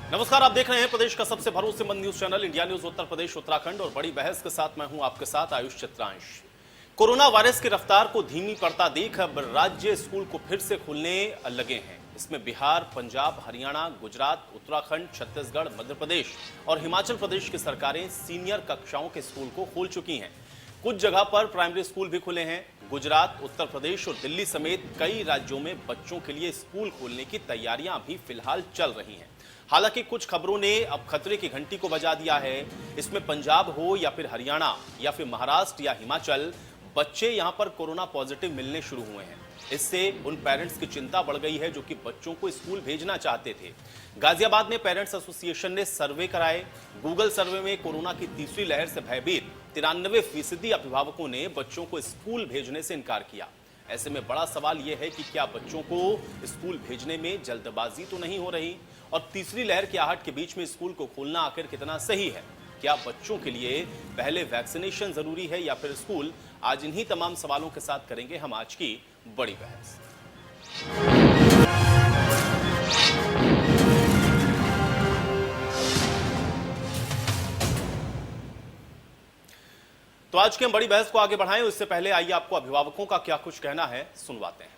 नमस्कार, आप देख रहे हैं प्रदेश का सबसे भरोसेमंद news channel India news Uttar Pradesh Uttarakhand और बड़ी बहस के साथ मैं हूं आपके साथ आयुष चित्रांश। कोरोना वायरस की रफ्तार को धीमी पड़ता देख अब राज्य स्कूल को फिर से खुलने लगे हैं। इसमें बिहार, पंजाब, हरियाणा, गुजरात, उत्तराखंड, छत्तीसगढ़, मध्य प्रदेश और हिमाचल प्रदेश की सरकारें सीनियर कक्षाओं के स्कूल को खोल चुकी हैं। कुछ जगह पर प्राइमरी स्कूल भी खुले हैं। गुजरात, उत्तर प्रदेश और दिल्ली समेत कई राज्यों में बच्चों के लिए स्कूल खोलने की तैयारियां भी फिलहाल चल रही हैं। हालांकि कुछ खबरों ने अब खतरे की घंटी को बजा दिया है। इसमें पंजाब हो या फिर हरियाणा या फिर महाराष्ट्र या हिमाचल, बच्चे यहां पर कोरोना पॉजिटिव मिलने शुरू हुए हैं। इससे उन पेरेंट्स की चिंता बढ़ गई है जो कि बच्चों को स्कूल भेजना चाहते थे। गाजियाबाद में पेरेंट्स एसोसिएशन ने सर्वे कराए। गूगल सर्वे में कोरोना की तीसरी लहर से भयभीत 93% अभिभावकों ने बच्चों को स्कूल भेजने से इनकार किया। ऐसे में बड़ा सवाल यह है कि क्या बच्चों को स्कूल भेजने में जल्दबाजी तो नहीं हो रही, और तीसरी लहर की आहट के बीच में स्कूल को खोलना आखिर कितना सही है? क्या बच्चों के लिए पहले वैक्सीनेशन जरूरी है या फिर स्कूल? आज इन्हीं तमाम सवालों के साथ करेंगे हम आज की बड़ी बहस। तो आज की हम बड़ी बहस को आगे बढ़ाएं, उससे पहले आइए आपको अभिभावकों का क्या कुछ कहना है सुनवाते हैं।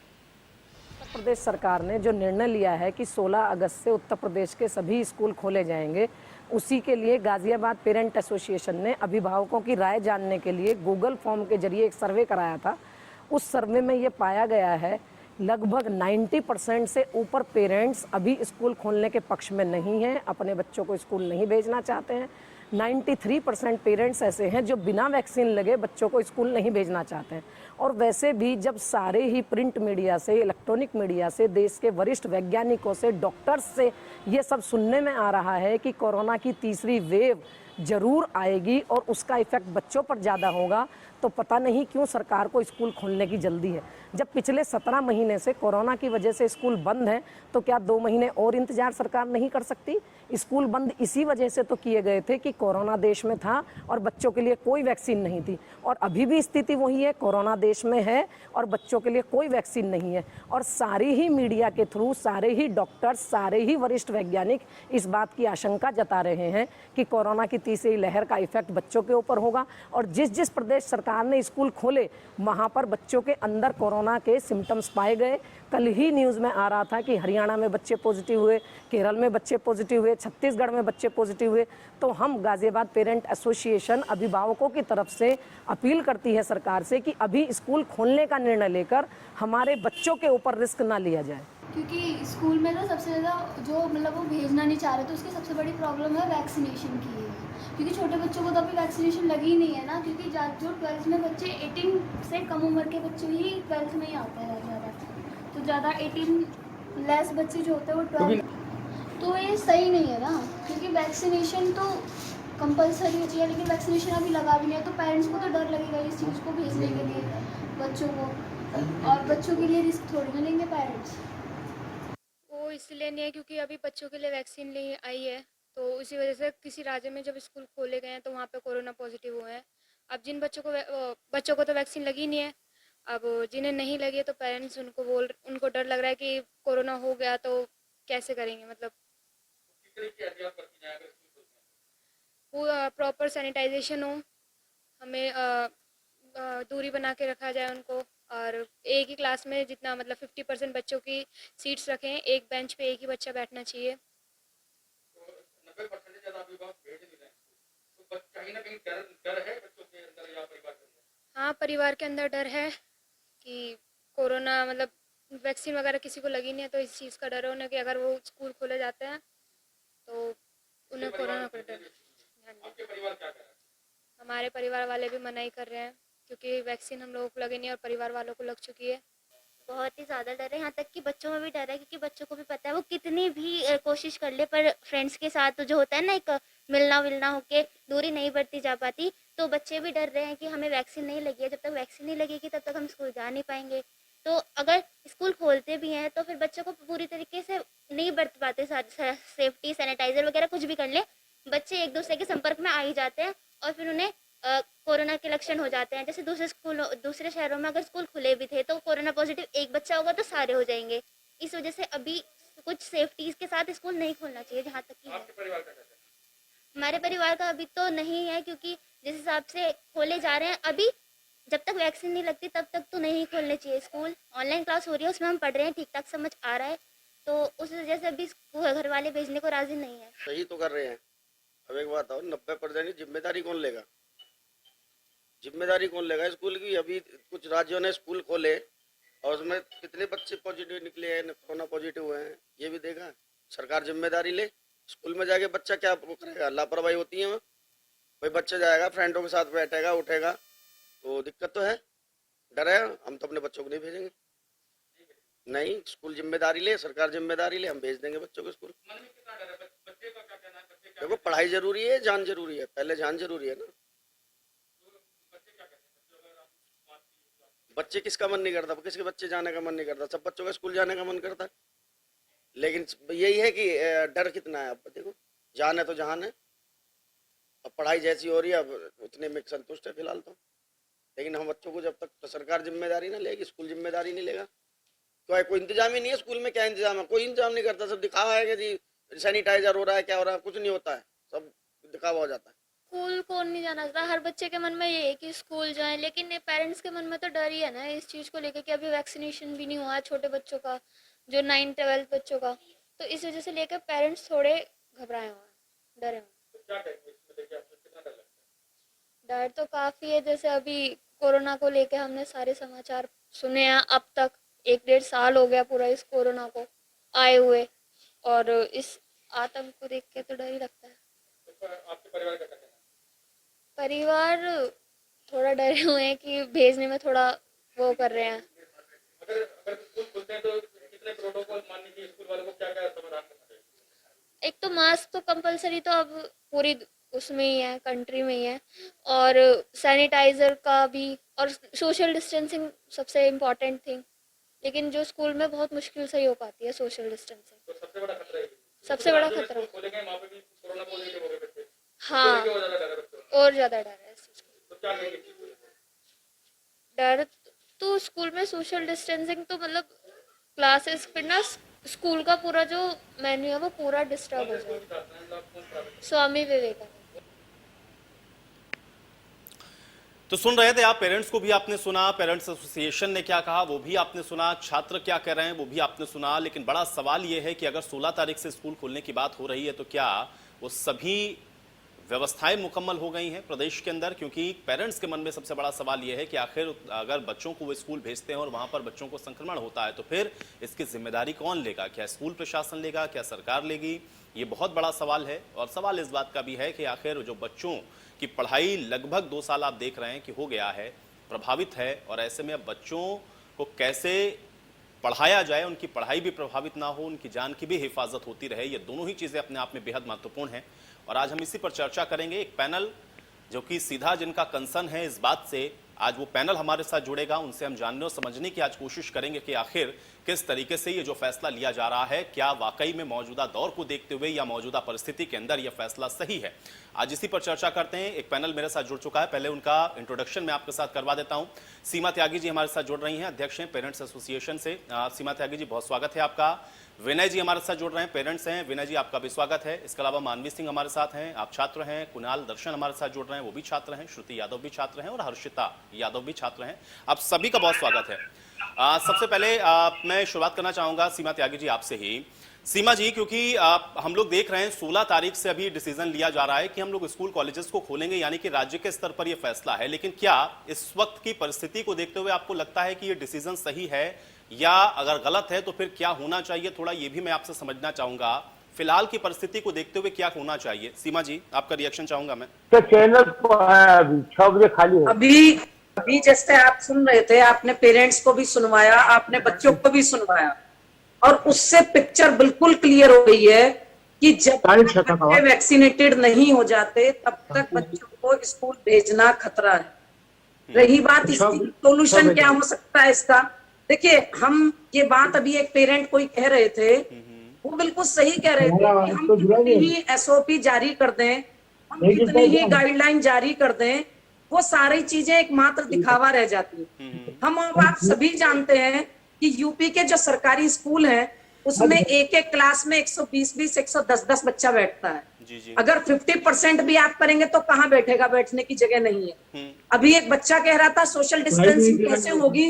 उत्तर प्रदेश सरकार ने जो निर्णय लिया है कि 16 अगस्त से उत्तर प्रदेश के सभी स्कूल खोले जाएंगे, उसी के लिए गाजियाबाद पेरेंट एसोसिएशन ने अभिभावकों की राय जानने के लिए गूगल फॉर्म के जरिए एक सर्वे कराया था। उस सर्वे में ये पाया गया है लगभग 90% से ऊपर पेरेंट्स अभी स्कूल खोलने के पक्ष में नहीं हैं, अपने बच्चों को स्कूल नहीं भेजना चाहते हैं। 93% पेरेंट्स ऐसे हैं जो बिना वैक्सीन लगे बच्चों को स्कूल नहीं भेजना चाहते हैं। और वैसे भी जब सारे ही प्रिंट मीडिया से, इलेक्ट्रॉनिक मीडिया से, देश के वरिष्ठ वैज्ञानिकों से, डॉक्टर्स से ये सब सुनने में आ रहा है कि कोरोना की तीसरी वेव जरूर आएगी और उसका इफेक्ट बच्चों पर ज़्यादा होगा, तो पता नहीं क्यों सरकार को स्कूल खोलने की जल्दी है। जब पिछले 17 महीने से कोरोना की वजह से स्कूल बंद हैं, तो क्या 2 महीने और इंतजार सरकार नहीं कर सकती? स्कूल बंद इसी वजह से तो किए गए थे कि कोरोना देश में था और बच्चों के लिए कोई वैक्सीन नहीं थी। और अभी भी स्थिति वही है, कोरोना देश में है और बच्चों के लिए कोई वैक्सीन नहीं है। और सारी ही मीडिया के थ्रू सारे ही डॉक्टर्स, सारे ही वरिष्ठ वैज्ञानिक इस बात की आशंका जता रहे हैं कि कोरोना की तीसरी लहर का इफेक्ट बच्चों के ऊपर होगा। और जिस जिस प्रदेश सरकार ने स्कूल खोले, वहाँ पर बच्चों के अंदर कोरोना के सिम्टम्स पाए गए। कल ही न्यूज़ में आ रहा था कि हरियाणा में बच्चे पॉजिटिव हुए, केरल में बच्चे पॉजिटिव हुए, छत्तीसगढ़ में बच्चे पॉजिटिव हुए। तो हम गाजियाबाद पेरेंट एसोसिएशन अभिभावकों की तरफ से अपील करती है सरकार से कि अभी स्कूल खोलने का निर्णय लेकर हमारे बच्चों के ऊपर रिस्क ना लिया जाए। क्योंकि स्कूल में तो सबसे ज़्यादा जो वो भेजना नहीं चाह रहे, तो उसकी सबसे बड़ी प्रॉब्लम है वैक्सीनेशन की है। क्योंकि छोटे बच्चों को तो अभी वैक्सीनेशन लगी ही नहीं है ना, क्योंकि जो 12th में बच्चे 18 से कम उम्र के बच्चे ही 12th में ही आते हैं ज़्यादा। तो ज़्यादा 18 लेस बच्चे जो होते हैं वो 12th, तो ये सही नहीं है ना, क्योंकि वैक्सीनेशन तो कंपलसरी चाहिए, लेकिन वैक्सीनेशन अभी लगा भी नहीं है, तो पेरेंट्स को तो डर लगेगा इस चीज़ को भेजने के लिए बच्चों को, और बच्चों के लिए रिस्क थोड़ी ना लेंगे पेरेंट्स। वो इसलिए नहीं है क्योंकि अभी बच्चों के लिए वैक्सीन नहीं आई है, तो उसी वजह से किसी राज्य में जब स्कूल खोले गए हैं तो वहाँ पे कोरोना पॉजिटिव हुए हैं। अब जिन बच्चों को तो वैक्सीन लगी नहीं है, अब जिन्हें नहीं लगी है तो पेरेंट्स उनको डर लग रहा है कि कोरोना हो गया तो कैसे करेंगे। मतलब प्रॉपर सैनिटाइजेशन हो, हमें दूरी बना के रखा जाए उनको, और एक ही क्लास में जितना 50% बच्चों की सीट्स रखें, एक बेंच पे एक ही बच्चा बैठना चाहिए। तो 90% ज़्यादा अभिभावक भेज भी रहे हैं, तो कहीं ना कहीं डर है बच्चों के अंदर या परिवार के अंदर? हाँ, परिवार के अंदर डर है कि कोरोना वैक्सीन वगैरह किसी को लगी नहीं है, तो इस चीज़ का डर है उन्हें कि अगर वो स्कूल खोले जाते हैं तो उन्हें कोरोना का डर। आपके परिवार क्या कर रहा है? हमारे परिवार वाले भी मना ही कर रहे हैं क्योंकि वैक्सीन हम लोगों को लगी नहीं और परिवार वालों को लग चुकी है। बहुत ही ज़्यादा डर है, यहाँ तक कि बच्चों में भी डर है, क्योंकि बच्चों को भी पता है वो कितनी भी कोशिश कर ले, पर फ्रेंड्स के साथ तो जो होता है ना, एक मिलना विलना होके दूरी नहीं बढ़ती जा पाती, तो बच्चे भी डर रहे हैं कि हमें वैक्सीन नहीं लगी है, जब तक वैक्सीन नहीं लगेगी तब तक हम स्कूल जा नहीं पाएंगे। तो अगर स्कूल खोलते भी हैं तो फिर बच्चों को पूरी तरीके से नहीं बरत पाते, सेफ्टी सैनिटाइजर वगैरह कुछ भी कर ले, बच्चे एक दूसरे के संपर्क में आ ही जाते हैं और फिर उन्हें कोरोना के लक्षण हो जाते हैं। जैसे दूसरे शहरों में अगर स्कूल खुले भी थे तो कोरोना पॉजिटिव एक बच्चा होगा तो सारे हो जाएंगे। इस वजह से अभी कुछ सेफ्टीज के साथ स्कूल नहीं खोलना चाहिए जहाँ तक कि है। आपके परिवार का क्या कहना है? हमारे परिवार का अभी तो नहीं है, क्योंकि जिस हिसाब से खोले जा रहे हैं अभी, जब तक वैक्सीन नहीं लगती तब तक तो नहीं खोलने चाहिए स्कूल। ऑनलाइन क्लास हो रही है, उसमें हम पढ़ रहे हैं, ठीक ठाक समझ आ रहा है, तो उस वजह से अभी घर वाले भेजने को राजी नहीं है। सही तो कर रहे हैं। अब एक बात और, 90% जिम्मेदारी कौन लेगा? जिम्मेदारी कौन लेगा स्कूल की? अभी कुछ राज्यों ने स्कूल खोले और उसमें कितने बच्चे पॉजिटिव निकले हैं, कोरोना पॉजिटिव हुए हैं, ये भी देखा। सरकार जिम्मेदारी ले। स्कूल में जाके बच्चा क्या वो करेगा? लापरवाही होती है वहाँ। भाई बच्चा जाएगा, फ्रेंडों के साथ बैठेगा, उठेगा, तो दिक्कत तो है। डर है, हम तो अपने बच्चों को नहीं भेजेंगे। नहीं, स्कूल जिम्मेदारी ले, सरकार जिम्मेदारी ले, हम भेज देंगे बच्चों को स्कूल। मन में कितना डर है? बच्चे का क्या कहना है? बच्चे क्या देखो, पढ़ाई जरूरी है, जान जरूरी है। पहले जान जरूरी है ना। बच्चे क्या कहते हैं? बच्चों अगर आप बात की बच्चे किसका मन नहीं करता? किसके बच्चे जाने का मन नहीं करता? सब बच्चों का स्कूल जाने का मन करता है। लेकिन यही है कि डर कितना है। अब देखो, जान है तो जहान है। अब पढ़ाई जैसी हो रही है, अब उतने में संतुष्ट है फिलहाल तो। लेकिन हम बच्चों को जब तक तो सरकार जिम्मेदारी ना लेगी, स्कूल जिम्मेदारी नहीं लेगा, तो है कोई इंतजाम ही नहीं है स्कूल में। क्या इंतजाम है? कोई इंतजाम नहीं करता। सब दिखावा है कि जी सैनिटाइजर हो रहा है, क्या हो रहा है, कुछ नहीं होता है, सब दिखावा हो जाता है। स्कूल कौन नहीं जाना चाहता, हर बच्चे के मन में ये है कि स्कूल जाएं, लेकिन पेरेंट्स के मन में तो डर ही है ना इस चीज़ को लेकर कि अभी वैक्सीनेशन भी नहीं हुआ है छोटे बच्चों का, जो 9th-12th बच्चों का, तो इस वजह से लेकर पेरेंट्स थोड़े घबराए हुए हैं, डरे हुए हैं। तो क्या कहेंगे इसमें लेके? आपको कितना डर लगता है? डर तो काफ़ी है। जैसे अभी कोरोना को लेके हमने सारे समाचार सुने हैं, अब तक 1-1.5 साल हो गया पूरा इस कोरोना को आए हुए, और इस आतंक को देख के तो डर ही लगता है। तो आपके परिवार का क्या कहना है? परिवार थोड़ा डरे हुए हैं कि भेजने में थोड़ा वो कर रहे हैं। अगर स्कूल खुलते हैं तो कितने प्रोटोकॉल मानने चाहिए स्कूल वालों को? क्या क्या समाधान करना चाहिए? एक तो मास्क तो कंपलसरी तो अब पूरी उसमें ही है, कंट्री में ही है, और सैनिटाइजर का भी, और सोशल डिस्टेंसिंग सबसे इम्पोर्टेंट थिंग, लेकिन जो स्कूल में बहुत मुश्किल से ही हो पाती है सोशल डिस्टेंसिंग। तो सबसे बड़ा खतरा है ये। सबसे बड़ा जो खतरा, स्कूल खोलेंगे वहाँ पे भी कोरोना पॉजिटिव हो गए बच्चे। हाँ, तो ज़्यादा डर है बच्चों को। और ज़्यादा डर है इस चीज़ का। तो क्या कहेंगे इस चीज़ को? डर तो स्कूल में सोशल डिस्टेंसिंग तो मतलब क्लासेस फिर ना स्कूल का पूरा जो मेन्यू है वो पूरा डिस्टर्ब हो जाएगा। स्वामी विवेकानंद। तो सुन रहे थे आप, पेरेंट्स को भी आपने सुना, पेरेंट्स एसोसिएशन ने क्या कहा वो भी आपने सुना, छात्र क्या कह रहे हैं वो भी आपने सुना। लेकिन बड़ा सवाल ये है कि अगर 16 तारीख से स्कूल खोलने की बात हो रही है तो क्या वो सभी व्यवस्थाएं मुकम्मल हो गई हैं प्रदेश के अंदर? क्योंकि पेरेंट्स के मन में सबसे बड़ा सवाल यह है कि आखिर अगर बच्चों को वो स्कूल भेजते हैं और वहां पर बच्चों को संक्रमण होता है तो फिर इसकी जिम्मेदारी कौन लेगा? क्या स्कूल प्रशासन लेगा, क्या सरकार लेगी? ये बहुत बड़ा सवाल है। और सवाल इस बात का भी है कि आखिर जो बच्चों की पढ़ाई लगभग 2 साल आप देख रहे हैं कि हो गया है, प्रभावित है, और ऐसे में अब बच्चों को कैसे पढ़ाया जाए, उनकी पढ़ाई भी प्रभावित ना हो, उनकी जान की भी हिफाजत होती रहे, ये दोनों ही चीज़ें अपने आप में बेहद महत्वपूर्ण हैं। और आज हम इसी पर चर्चा करेंगे। एक पैनल जो कि सीधा जिनका कंसर्न है इस बात से, आज वो पैनल हमारे साथ जुड़ेगा, उनसे हम जानने और समझने की आज कोशिश करेंगे कि आखिर किस तरीके से ये जो फैसला लिया जा रहा है, क्या वाकई में मौजूदा दौर को देखते हुए या मौजूदा परिस्थिति के अंदर यह फैसला सही है। आज इसी पर चर्चा करते हैं। एक पैनल मेरे साथ जुड़ चुका है, पहले उनका इंट्रोडक्शन मैं आपके साथ करवा देता हूं। सीमा त्यागी जी हमारे साथ जुड़ रही हैं, अध्यक्ष हैं पेरेंट्स एसोसिएशन से। सीमा त्यागी जी, बहुत स्वागत है आपका। विनय जी हमारे साथ जुड़ रहे हैं, पेरेंट्स हैं। विनय जी, आपका भी स्वागत है। इसके अलावा मानवी सिंह हमारे साथ हैं, आप छात्र हैं। कुणाल दर्शन हमारे साथ जुड़ रहे हैं, वो भी छात्र हैं। श्रुति यादव भी छात्र हैं और हर्षिता यादव भी छात्र हैं। आप सभी का बहुत स्वागत है। सबसे पहले मैं शुरुआत करना चाहूंगा सीमा त्यागी जी आपसे ही। सीमा जी, क्योंकि हम लोग देख रहे हैं 16 तारीख से अभी डिसीजन लिया जा रहा है कि हम लोग स्कूल कॉलेजेस को खोलेंगे, यानी कि राज्य के स्तर पर यह फैसला है। लेकिन क्या इस वक्त की परिस्थिति को देखते हुए आपको लगता है कि यह डिसीजन सही है, या अगर गलत है तो फिर क्या होना चाहिए? थोड़ा ये भी मैं आपसे समझना चाहूंगा, फिलहाल की परिस्थिति को देखते हुए क्या होना चाहिए। सीमा जी, आपका रिएक्शन चाहूंगा मैं। चैनल अभी 6 बजे खाली है। अभी जैसे आप सुन रहे थे, आपने पेरेंट्स को भी सुनवाया, आपने बच्चों को भी सुनवाया, और उससे पिक्चर बिल्कुल क्लियर हो गई है कि जब बच्चे वैक्सीनेटेड नहीं हो जाते तब तक बच्चों को स्कूल भेजना खतरा है। रही बात इसकी सोल्यूशन क्या हो सकता है इसका, देखिए हम ये बात अभी एक पेरेंट कोई कह रहे थे, वो बिल्कुल सही कह रहे थे कि हम कितनी ही SOP जारी कर दें, हम कितनी ही गाइडलाइन जारी कर दें, वो सारी चीजें एक मात्र दिखावा रह जाती है। हम अब आप सभी जानते हैं कि यूपी के जो सरकारी स्कूल हैं उसमें एक एक क्लास में 120-20, 110-10 बच्चा बैठता है। जी जी। अगर 50% भी आप करेंगे तो कहाँ बैठेगा, बैठने की जगह नहीं है। अभी एक बच्चा कह रहा था सोशल डिस्टेंसिंग कैसे होगी,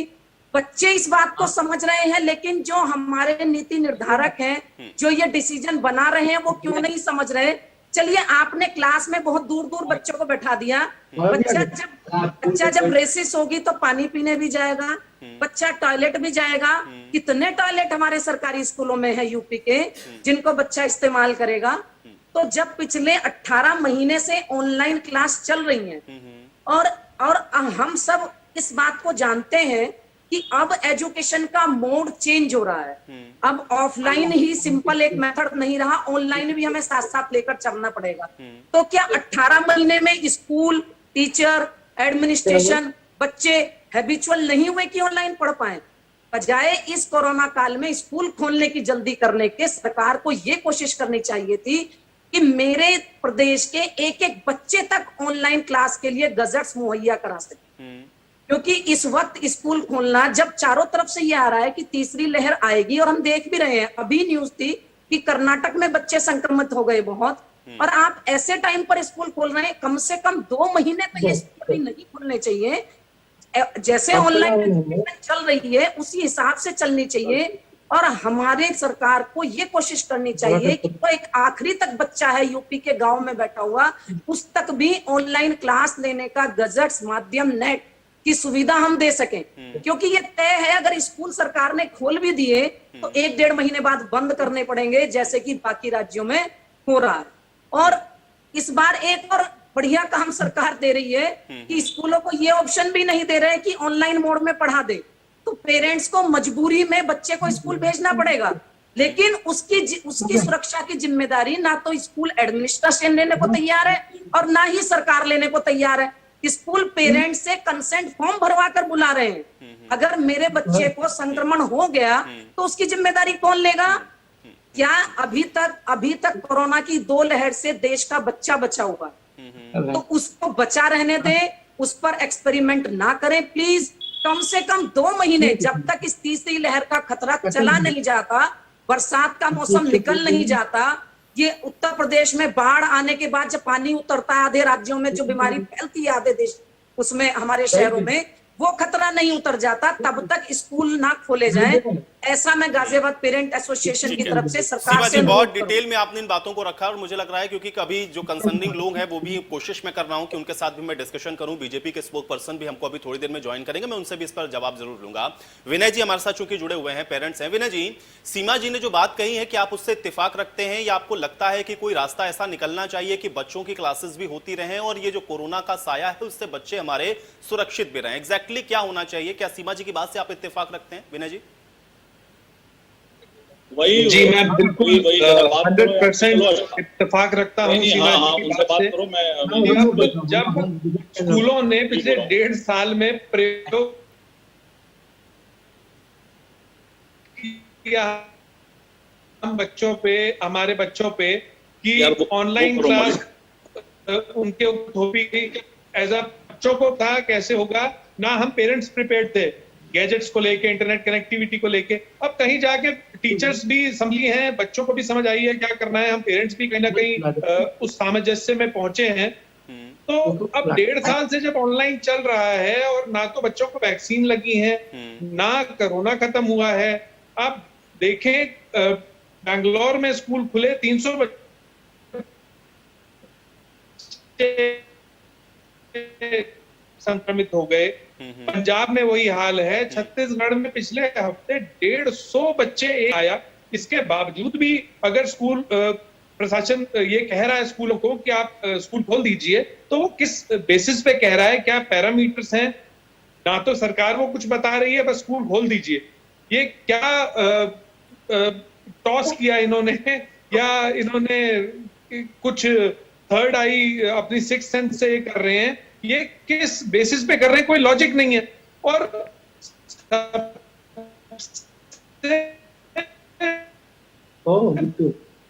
बच्चे इस बात को समझ रहे हैं, लेकिन जो हमारे नीति निर्धारक हैं, जो ये डिसीजन बना रहे हैं, वो क्यों नहीं समझ रहे। चलिए, आपने क्लास में बहुत दूर दूर बच्चों को बैठा दिया, बच्चा जब रेसिस होगी तो पानी पीने भी जाएगा, बच्चा टॉयलेट भी जाएगा। कितने टॉयलेट हमारे सरकारी स्कूलों में है यूपी के, जिनको बच्चा इस्तेमाल करेगा। तो जब पिछले 18 महीने से ऑनलाइन क्लास चल रही हैं और हम सब इस बात को जानते हैं कि अब एजुकेशन का मोड चेंज हो रहा है। अब ऑफलाइन ही सिंपल एक मेथड नहीं रहा, ऑनलाइन भी हमें साथ साथ लेकर चलना पड़ेगा। तो क्या 18 महीने में स्कूल, टीचर, एडमिनिस्ट्रेशन, बच्चे हैबिचुअल नहीं हुए कि ऑनलाइन पढ़ पाए? बजाय इस कोरोना काल में स्कूल खोलने की जल्दी करने के सरकार को ये कोशिश करनी चाहिए थी कि मेरे प्रदेश के एक एक बच्चे तक ऑनलाइन क्लास के लिए गजट्स मुहैया करा सके। क्योंकि इस वक्त स्कूल खोलना, जब चारों तरफ से ये आ रहा है कि तीसरी लहर आएगी, और हम देख भी रहे हैं, अभी न्यूज थी कि कर्नाटक में बच्चे संक्रमित हो गए बहुत, और आप ऐसे टाइम पर स्कूल खोल रहे हैं। कम से कम 2 महीने तो ये स्कूल नहीं खोलने चाहिए। जैसे ऑनलाइन चल रही है उसी हिसाब से चलनी चाहिए। और हमारे सरकार को ये कोशिश करनी चाहिए कि तो एक आखिरी तक बच्चा है यूपी के गांव में बैठा हुआ, उस तक भी ऑनलाइन क्लास लेने का गजट्स, माध्यम, नेट की सुविधा हम दे सकें। क्योंकि ये तय है, अगर स्कूल सरकार ने खोल भी दिए तो 1-1.5 महीने बाद बंद करने पड़ेंगे, जैसे कि बाकी राज्यों में हो रहा है। और इस बार एक और बढ़िया काम सरकार दे रही है कि स्कूलों को ये ऑप्शन भी नहीं दे रहे कि ऑनलाइन मोड में पढ़ा दे, तो पेरेंट्स को मजबूरी में बच्चे को स्कूल भेजना पड़ेगा। लेकिन उसकी सुरक्षा की जिम्मेदारी ना तो स्कूल एडमिनिस्ट्रेशन लेने को तैयार है और ना ही सरकार लेने को तैयार है। स्कूल पेरेंट्स से कंसेंट फॉर्म भरवा कर बुला रहे हैं। अगर मेरे बच्चे को संक्रमण हो गया तो उसकी जिम्मेदारी कौन लेगा? क्या अभी तक कोरोना की 2 लहर से देश का बच्चा बचा हुआ, तो उसको बचा रहने दें, उस पर एक्सपेरिमेंट ना करें प्लीज। कम से कम 2 महीने, जब तक इस तीसरी लहर का खतरा चला नहीं जाता, बरसात का मौसम निकल नहीं जाता, ये उत्तर प्रदेश में बाढ़ आने के बाद जब पानी उतरता है आधे राज्यों में, जो बीमारी फैलती है आधे देश उसमें, हमारे शहरों में, वो खतरा नहीं उतर जाता, तब तक स्कूल ना खोले जाएं। ऐसा मैं गाजियाबाद पेरेंट एसोसिएशन की तरफ से सरकार से बहुत डिटेल में आपने इन बातों को रखा, और मुझे लग रहा है क्योंकि कभी जो कंसर्निंग लोग हैं वो भी कोशिश में कर रहा हूं कि उनके साथ भी मैं डिस्कशन करूं। बीजेपी के स्पोक पर्सन भी हमको अभी थोड़ी देर में ज्वाइन करेंगे, मैं उनसे भी इस पर जवाब जरूर लूंगा। विनय जी हमारे साथ चूंकि जुड़े हुए हैं, पेरेंट्स हैं। विनय जी, सीमा जी ने जो बात कही है कि आप उससे इत्तेफाक रखते हैं, या आपको लगता है कि कोई रास्ता ऐसा निकलना चाहिए कि बच्चों की क्लासेस भी होती रहे और ये जो कोरोना का साया है उससे बच्चे हमारे सुरक्षित भी रहें? एग्जैक्टली क्या होना चाहिए? क्या सीमा जी की बात से आप इत्तेफाक रखते हैं? विनय जी। वही जी, मैं बिल्कुल 100% इत्तेफाक रखता हूँ सीमा जी की बात से। जब स्कूलों ने पिछले 1.5 साल में प्रयोग किया हम बच्चों पे, हमारे बच्चों पे, कि ऑनलाइन क्लास उनके थोपी एज अ बच्चों को था कैसे होगा, ना हम पेरेंट्स प्रिपेयर्ड थे गैजेट्स को लेके, इंटरनेट कनेक्टिविटी को लेके। अब कहीं जाके टीचर्स भी संभली हैं, बच्चों को भी समझ आई है क्या करना है, हम पेरेंट्स भी कहीं ना कहीं उस सामंजस्य में पहुंचे हैं। तो अब 1.5 साल से जब ऑनलाइन चल रहा है और ना तो बच्चों को वैक्सीन लगी है, ना कोरोना खत्म हुआ है। आप देखें बैंगलोर में स्कूल खुले, 300 बच्चे संक्रमित हो गए। पंजाब में वही हाल है। छत्तीसगढ़ में पिछले हफ्ते 150 बच्चे आया। इसके बावजूद भी अगर स्कूल प्रशासन ये कह रहा है स्कूलों को कि आप स्कूल खोल दीजिए, तो वो किस बेसिस पे कह रहा है? क्या पैरामीटर्स हैं? ना तो सरकार वो कुछ बता रही है, बस स्कूल खोल दीजिए। ये क्या टॉस किया इन्होंने, या इन्होंने कुछ थर्ड आई अपनी सिक्स्थ सेंस से कर रहे हैं? ये किस बेसिस पे कर रहे हैं? कोई लॉजिक नहीं है। और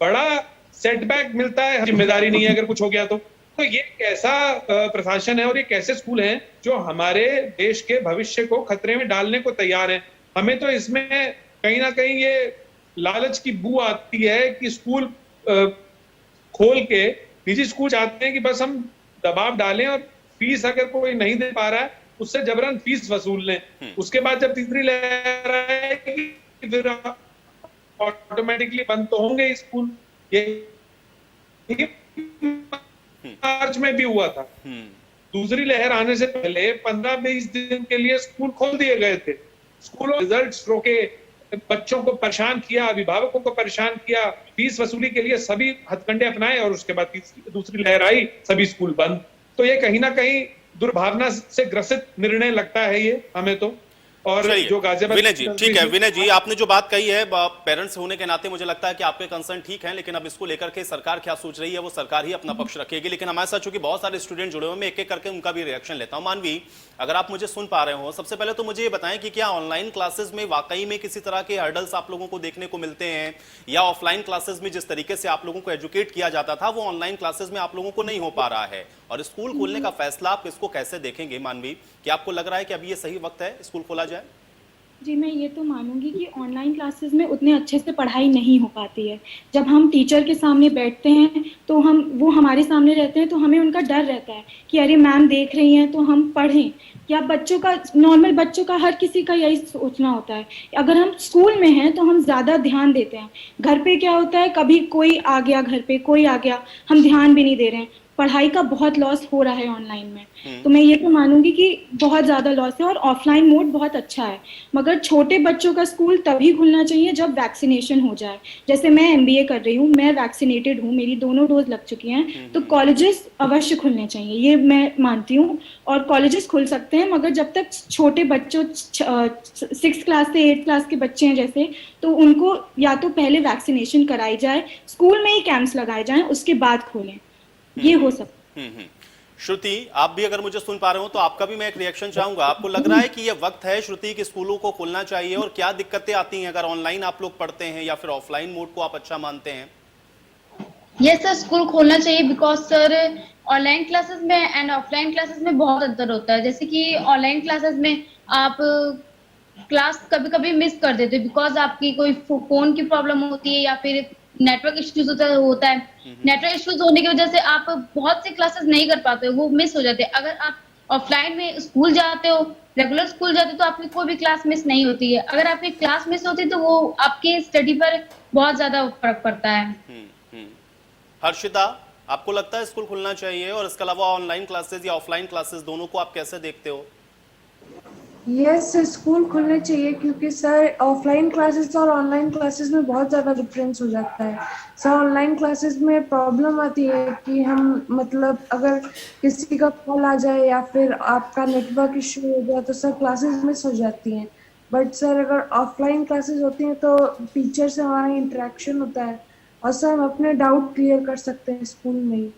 बड़ा सेटबैक मिलता है, जिम्मेदारी नहीं है अगर कुछ हो गया तो ये कैसा प्रशासन है और ये कैसे स्कूल हैं जो हमारे देश के भविष्य को खतरे में डालने को तैयार हैं? हमें तो इसमें कहीं ना कहीं ये लालच की बू आती है कि स्कूल खोल के निजी स्कूल चाहते हैं कि बस हम दबाव डालें और फीस अगर कोई नहीं दे पा रहा है उससे जबरन फीस वसूल लें। उसके बाद जब तीसरी लहर आएगी फिर ऑटोमेटिकली बंद तो होंगे स्कूल। ये मार्च में भी हुआ था। दूसरी लहर आने से पहले 15-20 दिन के लिए स्कूल खोल दिए गए थे। स्कूलों रिजल्ट्स रोके, बच्चों को परेशान किया, अभिभावकों को परेशान किया, फीस वसूली के लिए सभी हथकंडे अपनाए और उसके बाद दूसरी लहर आई, सभी स्कूल बंद। तो ये कहीं ना कहीं दुर्भावना से ग्रसित निर्णय लगता है ये हमें तो। और जो गाजियाबाद विनय जी, ठीक है विनय जी, आपने जो बात कही है पेरेंट्स होने के नाते मुझे लगता है कि आपके कंसर्न ठीक है, लेकिन अब इसको लेकर के सरकार क्या सोच रही है वो सरकार ही अपना पक्ष रखेगी। लेकिन हमारे साथ चूंकि बहुत सारे स्टूडेंट जुड़े हुए हैं, मैं एक एक करके उनका भी रिएक्शन लेता हूं। मानवी, अगर आप मुझे सुन पा रहे हो, सबसे पहले तो मुझे ये बताएं कि क्या ऑनलाइन क्लासेस में वाकई में किसी तरह के हर्डल्स आप लोगों को देखने को मिलते हैं, या ऑफलाइन क्लासेस में जिस तरीके से आप लोगों को एजुकेट किया जाता था वो ऑनलाइन क्लासेस में आप लोगों को नहीं हो पा रहा है? और स्कूल खोलने का फैसला आप इसको कैसे देखेंगे मानवी? क्या आपको लग रहा है कि अभी ये सही वक्त है स्कूल खोला जाए? जी, मैं ये तो मानूंगी कि ऑनलाइन क्लासेस में उतने अच्छे से पढ़ाई नहीं हो पाती है। जब हम टीचर के सामने बैठते हैं तो वो हमारे सामने रहते हैं तो हमें उनका डर रहता है कि अरे मैम देख रही हैं तो हम पढ़ें। या बच्चों का, नॉर्मल बच्चों का, हर किसी का यही सोचना होता है। अगर हम स्कूल में हैं तो हम ज़्यादा ध्यान देते हैं। घर पे क्या होता है, कभी कोई आ गया, घर पे कोई आ गया, हम ध्यान भी नहीं दे रहे हैं। पढ़ाई का बहुत लॉस हो रहा है ऑनलाइन में। तो मैं ये तो मानूंगी कि बहुत ज़्यादा लॉस है और ऑफलाइन मोड बहुत अच्छा है। मगर छोटे बच्चों का स्कूल तभी खुलना चाहिए जब वैक्सीनेशन हो जाए। जैसे मैं MBA कर रही हूँ, मैं वैक्सीनेटेड हूँ, मेरी दोनों डोज लग चुकी हैं, तो कॉलेजेस अवश्य खुलने चाहिए, ये मैं मानती हूँ। और कॉलेजेस खुल सकते हैं, मगर जब तक छोटे बच्चों 6th क्लास से 8th क्लास के बच्चे हैं जैसे, तो उनको या तो पहले वैक्सीनेशन कराई जाए, स्कूल में ही कैंप्स लगाए जाएं, उसके बाद खोलें, ये हो सकता है। श्रुति, आप भी अगर मुझे सुन पा रहे हो तो आपका भी मैं एक रिएक्शन चाहूंगा। आपको लग रहा है कि ये वक्त है श्रुति कि स्कूलों को खोलना चाहिए, और क्या दिक्कतें आती हैं अगर ऑनलाइन आप लोग पढ़ते हैं या फिर ऑफलाइन मोड को आप अच्छा मानते हैं? यस सर, स्कूल खोलना चाहिए बिकॉज सर ऑनलाइन क्लासेस में एंड ऑफलाइन क्लासेस में बहुत अंतर होता है। जैसे कि ऑनलाइन क्लासेस में आप क्लास कभी कभी मिस कर देते हो बिकॉज आपकी कोई फोन की प्रॉब्लम होती है या फिर नेटवर्क इश्यूज होता है। नेटवर्क इश्यूज होने की वजह से आप बहुत सी क्लासेस नहीं कर पाते हो, वो मिस हो जाते हैं। अगर आप ऑफलाइन में स्कूल जाते हो, रेगुलर स्कूल जाते हो, तो आपकी कोई भी क्लास मिस नहीं होती है। अगर आपकी क्लास मिस होती है तो वो आपके स्टडी पर बहुत ज्यादा फर्क पड़ता है। हर्षिता, आपको लगता है स्कूल खुलना चाहिए, और इसके अलावा ऑनलाइन क्लासेस या ऑफलाइन क्लासेस दोनों को आप कैसे देखते हो? यस, स्कूल खुलने चाहिए क्योंकि सर ऑफलाइन क्लासेस और ऑनलाइन क्लासेस में बहुत ज़्यादा डिफरेंस हो जाता है। सर ऑनलाइन क्लासेस में प्रॉब्लम आती है कि हम मतलब अगर किसी का कॉल आ जाए या फिर आपका नेटवर्क इशू हो जाए तो सर क्लासेस मिस हो जाती हैं। बट सर अगर ऑफलाइन क्लासेस होती हैं तो टीचर से हमारा इंटरेक्शन होता है और सर हम अपने डाउट क्लियर कर सकते हैं स्कूल में ही।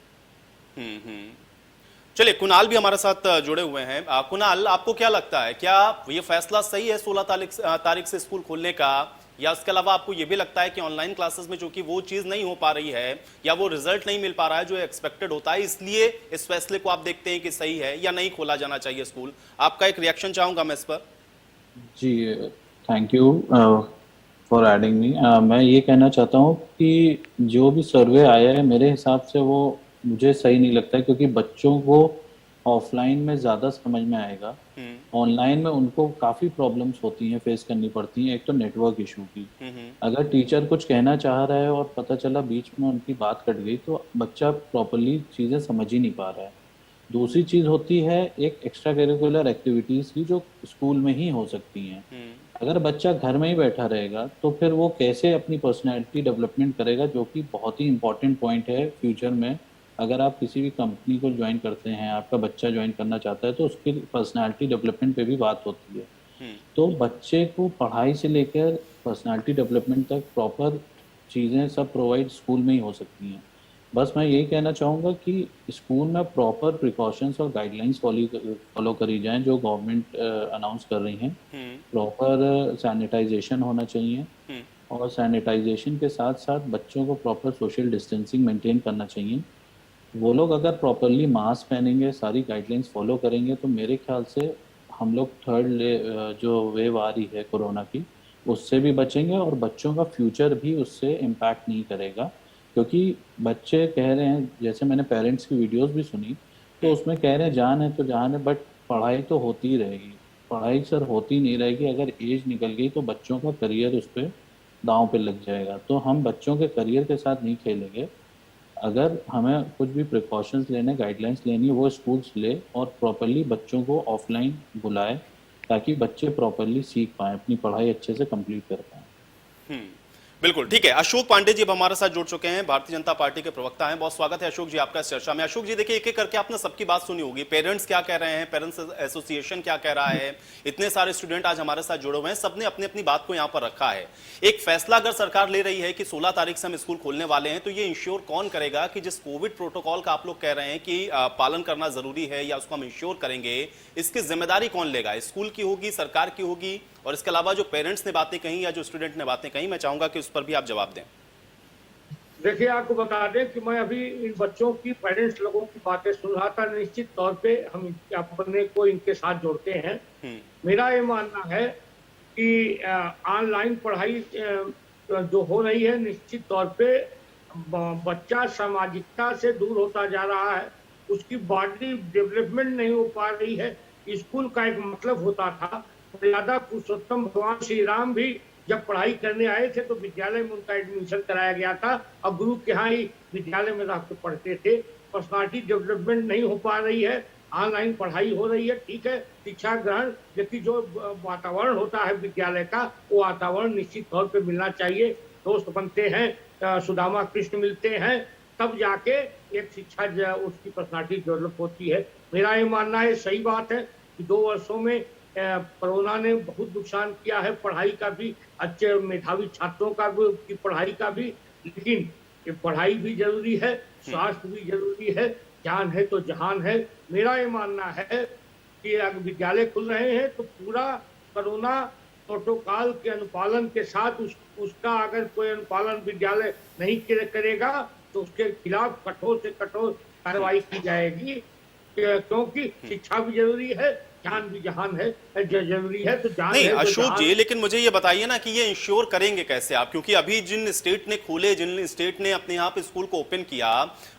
चलिए, कुणाल भी हमारे साथ जुड़े हुए हैं। कुणाल, आपको क्या लगता है, क्या ये फैसला सही है 16 तारीख से स्कूल खोलने का, या इसके अलावा आपको ये भी लगता है कि ऑनलाइन क्लासेस में जो कि वो चीज नहीं हो पा रही है या वो रिजल्ट नहीं मिल पा रहा है जो एक्सपेक्टेड होता है, इसलिए इस फैसले को आप देखते हैं कि सही है या नहीं खोला जाना चाहिए स्कूल? आपका एक रिएक्शन चाहूंगा मैं इस पर। जी, थैंक यू फॉर एडिंग मी। मैं ये कहना चाहता हूँ कि जो भी सर्वे आया है मेरे हिसाब से वो मुझे सही नहीं लगता है, क्योंकि बच्चों को ऑफलाइन में ज़्यादा समझ में आएगा। ऑनलाइन में उनको काफ़ी प्रॉब्लम्स होती हैं, फेस करनी पड़ती हैं। एक तो नेटवर्क इशू की, अगर टीचर कुछ कहना चाह रहा है और पता चला बीच में उनकी बात कट गई तो बच्चा प्रॉपरली चीज़ें समझ ही नहीं पा रहा है। दूसरी चीज़ होती है एक एक्स्ट्रा करिकुलर एक्टिविटीज़ की जो स्कूल में ही हो सकती हैं। अगर बच्चा घर में ही बैठा रहेगा तो फिर वो कैसे अपनी पर्सनैलिटी डेवलपमेंट करेगा, जो कि बहुत ही इंपॉर्टेंट पॉइंट है फ्यूचर में। अगर आप किसी भी कंपनी को ज्वाइन करते हैं, आपका बच्चा ज्वाइन करना चाहता है, तो उसकी पर्सनालिटी डेवलपमेंट पे भी बात होती है। तो बच्चे को पढ़ाई से लेकर पर्सनालिटी डेवलपमेंट तक प्रॉपर चीज़ें सब प्रोवाइड स्कूल में ही हो सकती हैं। बस मैं यही कहना चाहूँगा कि स्कूल में प्रॉपर प्रिकॉशंस और गाइडलाइंस फॉलो करी जाएं जो गवर्नमेंट अनाउंस कर रही हैं। प्रॉपर सैनिटाइजेशन होना चाहिए, और सैनिटाइजेशन के साथ साथ बच्चों को प्रॉपर सोशल डिस्टेंसिंग मेंटेन करना चाहिए। वो लोग अगर प्रॉपरली मास्क पहनेंगे, सारी गाइडलाइंस फॉलो करेंगे, तो मेरे ख्याल से हम लोग थर्ड जो वेव आ रही है कोरोना की, उससे भी बचेंगे और बच्चों का फ्यूचर भी उससे इम्पैक्ट नहीं करेगा। क्योंकि बच्चे कह रहे हैं, जैसे मैंने पेरेंट्स की वीडियोस भी सुनी, तो उसमें कह रहे हैं जान है तो जान है, बट पढ़ाई तो होती ही रहेगी। पढ़ाई सर होती नहीं रहेगी, अगर एज निकल गई तो बच्चों का करियर उस पर दांव पे लग जाएगा। तो हम बच्चों के करियर के साथ नहीं खेलेंगे। अगर हमें कुछ भी प्रिकॉशंस लेने, गाइडलाइंस लेनी है, वो स्कूल्स ले और प्रॉपरली बच्चों को ऑफलाइन बुलाए, ताकि बच्चे प्रॉपरली सीख पाएं, अपनी पढ़ाई अच्छे से कंप्लीट कर पाएं। बिल्कुल ठीक है। अशोक पांडे जी अब हमारे साथ जुड़ चुके हैं, भारतीय जनता पार्टी के प्रवक्ता हैं। बहुत स्वागत है अशोक जी आपका इस चर्चा में। अशोक जी देखिए, एक एक करके आपने सबकी बात सुनी होगी, पेरेंट्स क्या कह रहे हैं, पेरेंट्स एसोसिएशन क्या कह रहा है, इतने सारे स्टूडेंट आज हमारे साथ जुड़े हुए हैं, सबने अपनी अपनी बात को यहाँ पर रखा है। एक फैसला अगर सरकार ले रही है कि 16 तारीख से हम स्कूल खोलने वाले हैं, तो ये इंश्योर कौन करेगा कि जिस कोविड प्रोटोकॉल का आप लोग कह रहे हैं कि पालन करना जरूरी है या उसको हम इंश्योर करेंगे, इसकी जिम्मेदारी कौन लेगा? स्कूल की होगी, सरकार की होगी? और इसके अलावा जो पेरेंट्स ने बातें कही या जो स्टूडेंट ने बातें कही, मैं चाहूंगा कि उस पर भी आप जवाब दें। देखिए, आपको बता दें कि मैं अभी इन बच्चों की, पेरेंट्स लोगों की बातें सुन रहा था। निश्चित तौर पे हम अपने को इनके साथ जोड़ते हैं। मेरा ये मानना है कि ऑनलाइन पढ़ाई जो हो रही है, निश्चित तौर पे बच्चा सामाजिकता से दूर होता जा रहा है, उसकी बॉडी डेवलपमेंट नहीं हो पा रही है। स्कूल का एक मतलब होता था, मर्यादा पुरुषोत्तम भगवान श्री राम भी जब पढ़ाई करने आए थे तो विद्यालय में उनका एडमिशन कराया गया था और गुरु के यहाँ ही विद्यालय में रह के पढ़ते थे। पर्सनालिटी डेवलपमेंट नहीं हो पा रही है, ऑनलाइन पढ़ाई हो रही है, ठीक है, शिक्षा ग्रहण, लेकिन जो वातावरण होता है विद्यालय का, वो वातावरण निश्चित तौर पे मिलना चाहिए। दोस्त बनते हैं, सुदामा कृष्ण मिलते हैं, तब जाके एक शिक्षा उसकी पर्सनालिटी डेवलप होती है। मेरा ये मानना है, सही बात है कि 2 वर्षों में कोरोना ने बहुत नुकसान किया है, पढ़ाई का भी, अच्छे मेधावी छात्रों का भी, की पढ़ाई का भी, लेकिन ये पढ़ाई भी जरूरी है, स्वास्थ्य भी जरूरी है, जान है तो जहान है। मेरा ये मानना है कि अगर विद्यालय खुल रहे हैं तो पूरा कोरोना प्रोटोकॉल के अनुपालन के साथ उसका अगर कोई अनुपालन विद्यालय नहीं करेगा तो उसके खिलाफ कठोर से कठोर कार्रवाई की जाएगी, क्योंकि शिक्षा भी जरूरी है, जान भी जहान है, जरूरी है तो जान नहीं है। अशोक जी, लेकिन मुझे ये बताइए ना कि ये इंश्योर करेंगे कैसे आप? क्योंकि अभी जिन स्टेट ने खोले, जिन स्टेट ने अपने यहाँ पे स्कूल को ओपन किया,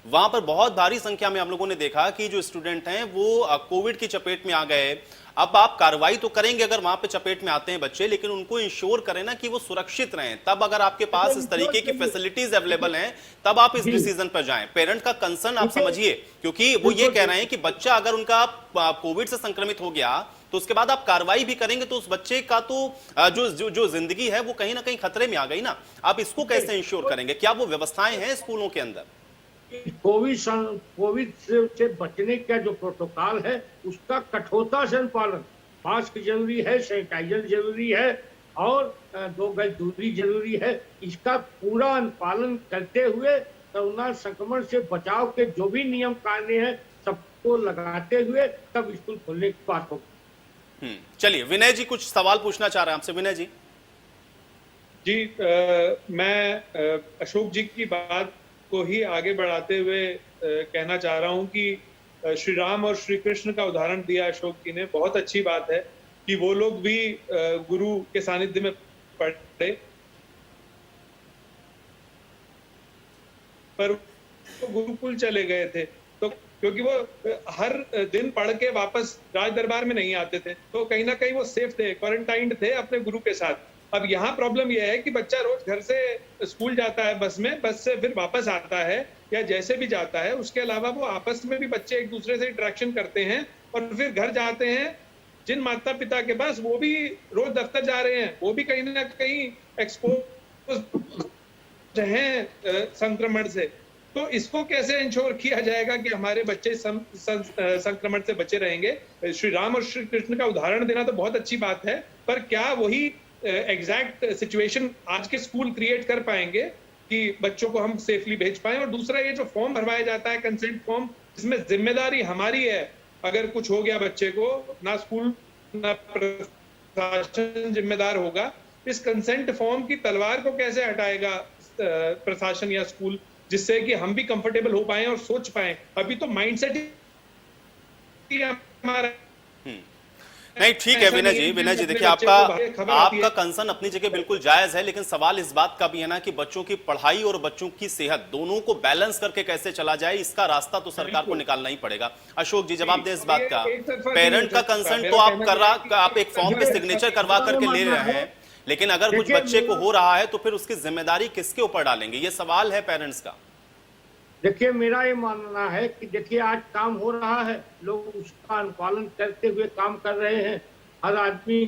वहां पर बहुत भारी संख्या में हम लोगों ने देखा कि जो स्टूडेंट हैं वो कोविड की चपेट में आ गए। अब आप कार्रवाई तो करेंगे अगर वहां पे चपेट में आते हैं बच्चे, लेकिन उनको इंश्योर करें ना कि वो सुरक्षित रहें। तब अगर आपके पास इस तरीके की फैसिलिटीज अवेलेबल हैं, तब आप इस डिसीजन पर जाएं। पेरेंट का कंसर्न आप समझिए, क्योंकि वो ये कह रहे हैं कि बच्चा अगर उनका कोविड से संक्रमित हो गया तो उसके बाद आप कार्रवाई भी करेंगे तो उस बच्चे का तो जो जिंदगी है वो कहीं ना कहीं खतरे में आ गई ना। आप इसको कैसे इंश्योर करेंगे? क्या वो व्यवस्थाएं हैं स्कूलों के अंदर? कोविड से बचने का जो प्रोटोकॉल है उसका कठोरता से अनुपालन, मास्क जरूरी है, सैनिटाइजर जरूरी है और 2 गज दूरी जरूरी है। इसका पूरा अनुपालन करते हुए कोरोना संक्रमण से बचाव के जो भी नियम कायदे हैं सबको लगाते हुए तब स्कूल खोलने की बात होगी। चलिए, विनय जी कुछ सवाल पूछना चाह रहे हैं आपसे। विनय जी। जी, मैं अशोक जी की बात को ही आगे बढ़ाते हुए कहना चाह रहा हूं कि श्री राम और श्री कृष्ण का उदाहरण दिया अशोक जी ने। बहुत अच्छी बात है कि वो लोग भी गुरु के सानिध्य में पढ़े, पर गुरुकुल चले गए थे तो क्योंकि वो हर दिन पढ़ के वापस राज दरबार में नहीं आते थे, तो कहीं ना कहीं वो सेफ थे, क्वारंटाइंड थे अपने गुरु के साथ। अब यहाँ प्रॉब्लम यह है कि बच्चा रोज घर से स्कूल जाता है बस में, बस से फिर वापस आता है या जैसे भी जाता है, उसके अलावा वो आपस में भी बच्चे एक दूसरे से इंटरेक्शन करते हैं और फिर घर जाते हैं। जिन माता पिता के पास वो भी रोज दफ्तर जा रहे हैं, वो भी कहीं ना कहीं एक्सपोज हैं संक्रमण से। तो इसको कैसे इंश्योर किया जाएगा कि हमारे बच्चे संक्रमण से बचे रहेंगे? श्री राम और श्री कृष्ण का उदाहरण देना तो बहुत अच्छी बात है, पर क्या वही एग्जैक्ट सिचुएशन आज के स्कूल क्रिएट कर पाएंगे कि बच्चों को हम सेफली भेज पाएं? और दूसरा, ये जो फॉर्म भरवाया जाता है कंसेंट फॉर्म, इसमें जिम्मेदारी हमारी है। अगर कुछ हो गया बच्चे को, ना स्कूल ना प्रशासन जिम्मेदार होगा। इस कंसेंट फॉर्म की तलवार को कैसे हटाएगा प्रशासन या स्कूल, जिससे कि हम भी कंफर्टेबल हो पाए और सोच पाए? अभी तो माइंडसेट ही हमारा। नहीं, ठीक है विनय जी, देखिए आपका कंसर्न अपनी जगह बिल्कुल जायज है, लेकिन सवाल इस बात का भी है ना कि बच्चों की पढ़ाई और बच्चों की सेहत दोनों को बैलेंस करके कैसे चला जाए, इसका रास्ता तो सरकार को निकालना ही पड़ेगा। अशोक जी, जवाब दें इस बात का। पेरेंट का कंसर्न तो आप एक फॉर्म पे सिग्नेचर करवा करके ले रहे हैं, लेकिन अगर कुछ बच्चे को हो रहा है तो फिर उसकी जिम्मेदारी किसके ऊपर डालेंगे, ये सवाल है पेरेंट्स का। देखिए, मेरा ये मानना है कि देखिए आज काम हो रहा है, लोग उसका अनुपालन करते हुए काम कर रहे हैं। हर आदमी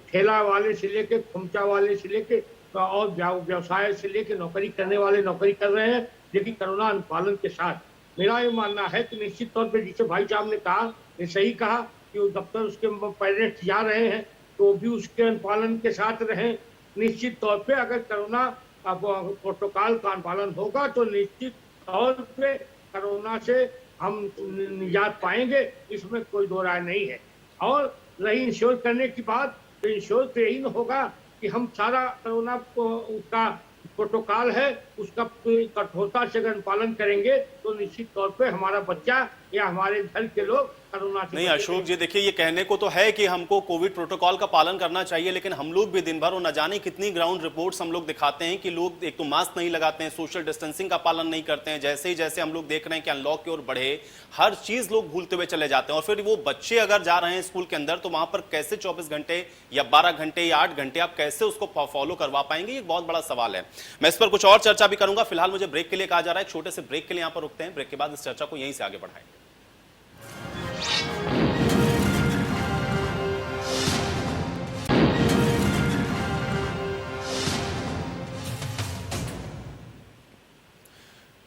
ठेला वाले से लेके, खुमचा वाले से लेके और व्यवसाय से लेके नौकरी करने वाले नौकरी कर रहे हैं, लेकिन कोरोना अनुपालन के साथ। मेरा ये मानना है कि निश्चित तौर पे जिसे भाई साहब ने कहा, ये सही कहा कि वो दफ्तर उसके पेरेंट्स जा रहे हैं तो भी उसके अनुपालन के साथ रहें। निश्चित तौर पे अगर कोरोना प्रोटोकॉल का अनुपालन होगा तो निश्चित तौर पे कोरोना से हम निजात पाएंगे, इसमें कोई दो राय नहीं है। और रही इंश्योर करने की बात, तो इंश्योर तो यही होगा कि हम सारा कोरोना का प्रोटोकॉल है उसका कठोरता से अगर पालन करेंगे तो निश्चित तौर पे हमारा बच्चा या हमारे घर के लोग कोरोना से नहीं। अशोक जी, देखिए ये कहने को तो है कि हमको कोविड प्रोटोकॉल का पालन करना चाहिए, लेकिन हम लोग भी दिन भर और न जाने कितनी ग्राउंड रिपोर्ट्स हम लोग दिखाते हैं कि लोग एक तो मास्क नहीं लगाते हैं, सोशल डिस्टेंसिंग का पालन नहीं करते हैं। जैसे हम लोग देख रहे हैं कि अनलॉक की ओर बढ़े, हर चीज लोग भूलते हुए चले जाते हैं। और फिर वो बच्चे अगर जा रहे हैं स्कूल के अंदर तो वहां पर कैसे 24 घंटे या 12 घंटे या 8 घंटे आप कैसे उसको फॉलो करवा पाएंगे, ये बहुत बड़ा सवाल है। मैं इस पर कुछ और चर्चा भी करूंगा। फिलहाल मुझे ब्रेक के लिए कहा जा रहा है, एक छोटे से ब्रेक के लिए यहां पर रुकते हैं। ब्रेक के बाद इस चर्चा को यहीं से आगे बढ़ाएंगे।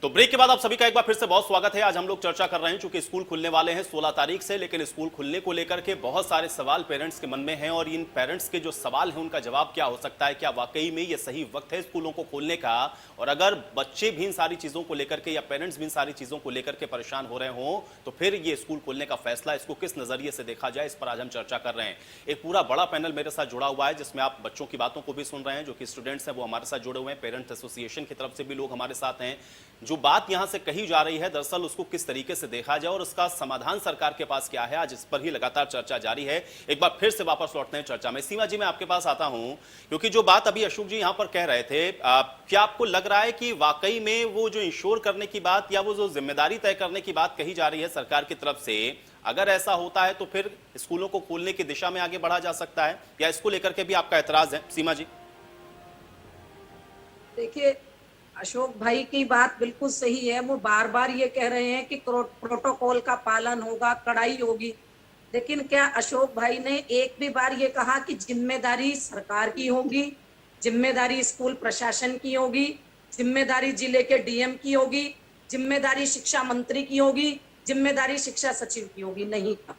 तो ब्रेक के बाद आप सभी का एक बार फिर से बहुत स्वागत है। आज हम लोग चर्चा कर रहे हैं, चूंकि स्कूल खुलने वाले हैं 16 तारीख से, लेकिन स्कूल खुलने को लेकर के बहुत सारे सवाल पेरेंट्स के मन में हैं और इन पेरेंट्स के जो सवाल हैं उनका जवाब क्या हो सकता है। क्या वाकई में ये सही वक्त है स्कूलों को खोलने का, और अगर बच्चे भी इन सारी चीजों को लेकर के या पेरेंट्स भी इन सारी चीजों को लेकर के परेशान हो रहे हों तो फिर ये स्कूल खोलने का फैसला, इसको किस नजरिए से देखा जाए, इस पर आज हम चर्चा कर रहे हैं। एक पूरा बड़ा पैनल मेरे साथ जुड़ा हुआ है जिसमें आप बच्चों की बातों को भी सुन रहे हैं, जो कि स्टूडेंट्स हैं वो हमारे साथ जुड़े हुए हैं, पेरेंट्स एसोसिएशन की तरफ से भी लोग हमारे साथ हैं। जो बात यहां से कही जा रही है दरअसल उसको किस तरीके से देखा जाए और उसका समाधान सरकार के पास क्या है, आज इस पर ही लगातार चर्चा जारी है। एक बार फिर से वापस लौटते हैं चर्चा में। सीमा जी, मैं आपके पास आता हूं क्योंकि जो बात अभी अशोक जी यहां पर कह रहे थे, क्या आपको लग रहा है कि वाकई में वो जो इंश्योर करने की बात या वो जो जिम्मेदारी तय करने की बात कही जा रही है सरकार की तरफ से, अगर ऐसा होता है तो फिर स्कूलों को खोलने की दिशा में आगे बढ़ा जा सकता है, या इसको लेकर के भी आपका एतराज है? सीमा जी। देखिए, अशोक भाई की बात बिल्कुल सही है। वो बार बार ये कह रहे हैं कि प्रोटोकॉल का पालन होगा, कड़ाई होगी, लेकिन क्या अशोक भाई ने एक भी बार ये कहा कि जिम्मेदारी सरकार की होगी, जिम्मेदारी स्कूल प्रशासन की होगी, जिम्मेदारी जिले के डीएम की होगी, जिम्मेदारी शिक्षा मंत्री की होगी, जिम्मेदारी शिक्षा सचिव की होगी? नहीं था।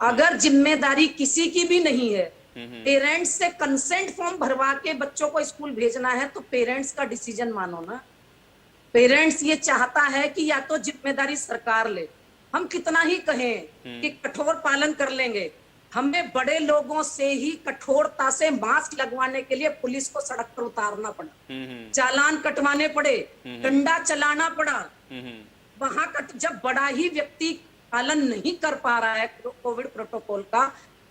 अगर जिम्मेदारी किसी की भी नहीं है, पेरेंट्स से कंसेंट फॉर्म भरवा के बच्चों को स्कूल भेजना है तो पेरेंट्स का डिसीजन मानो ना। पेरेंट्स ये चाहता है कि या तो जिम्मेदारी सरकार ले, हम कितना ही कहें कि कठोर पालन कर लेंगे, हमें बड़े लोगों से ही कठोरता से मास्क लगवाने के लिए पुलिस को सड़क पर उतारना पड़ा, चालान कटवाने पड़े, डंडा चलाना पड़ा। वहां जब बड़ा ही व्यक्ति पालन नहीं कर पा रहा है कोविड प्रोटोकॉल का,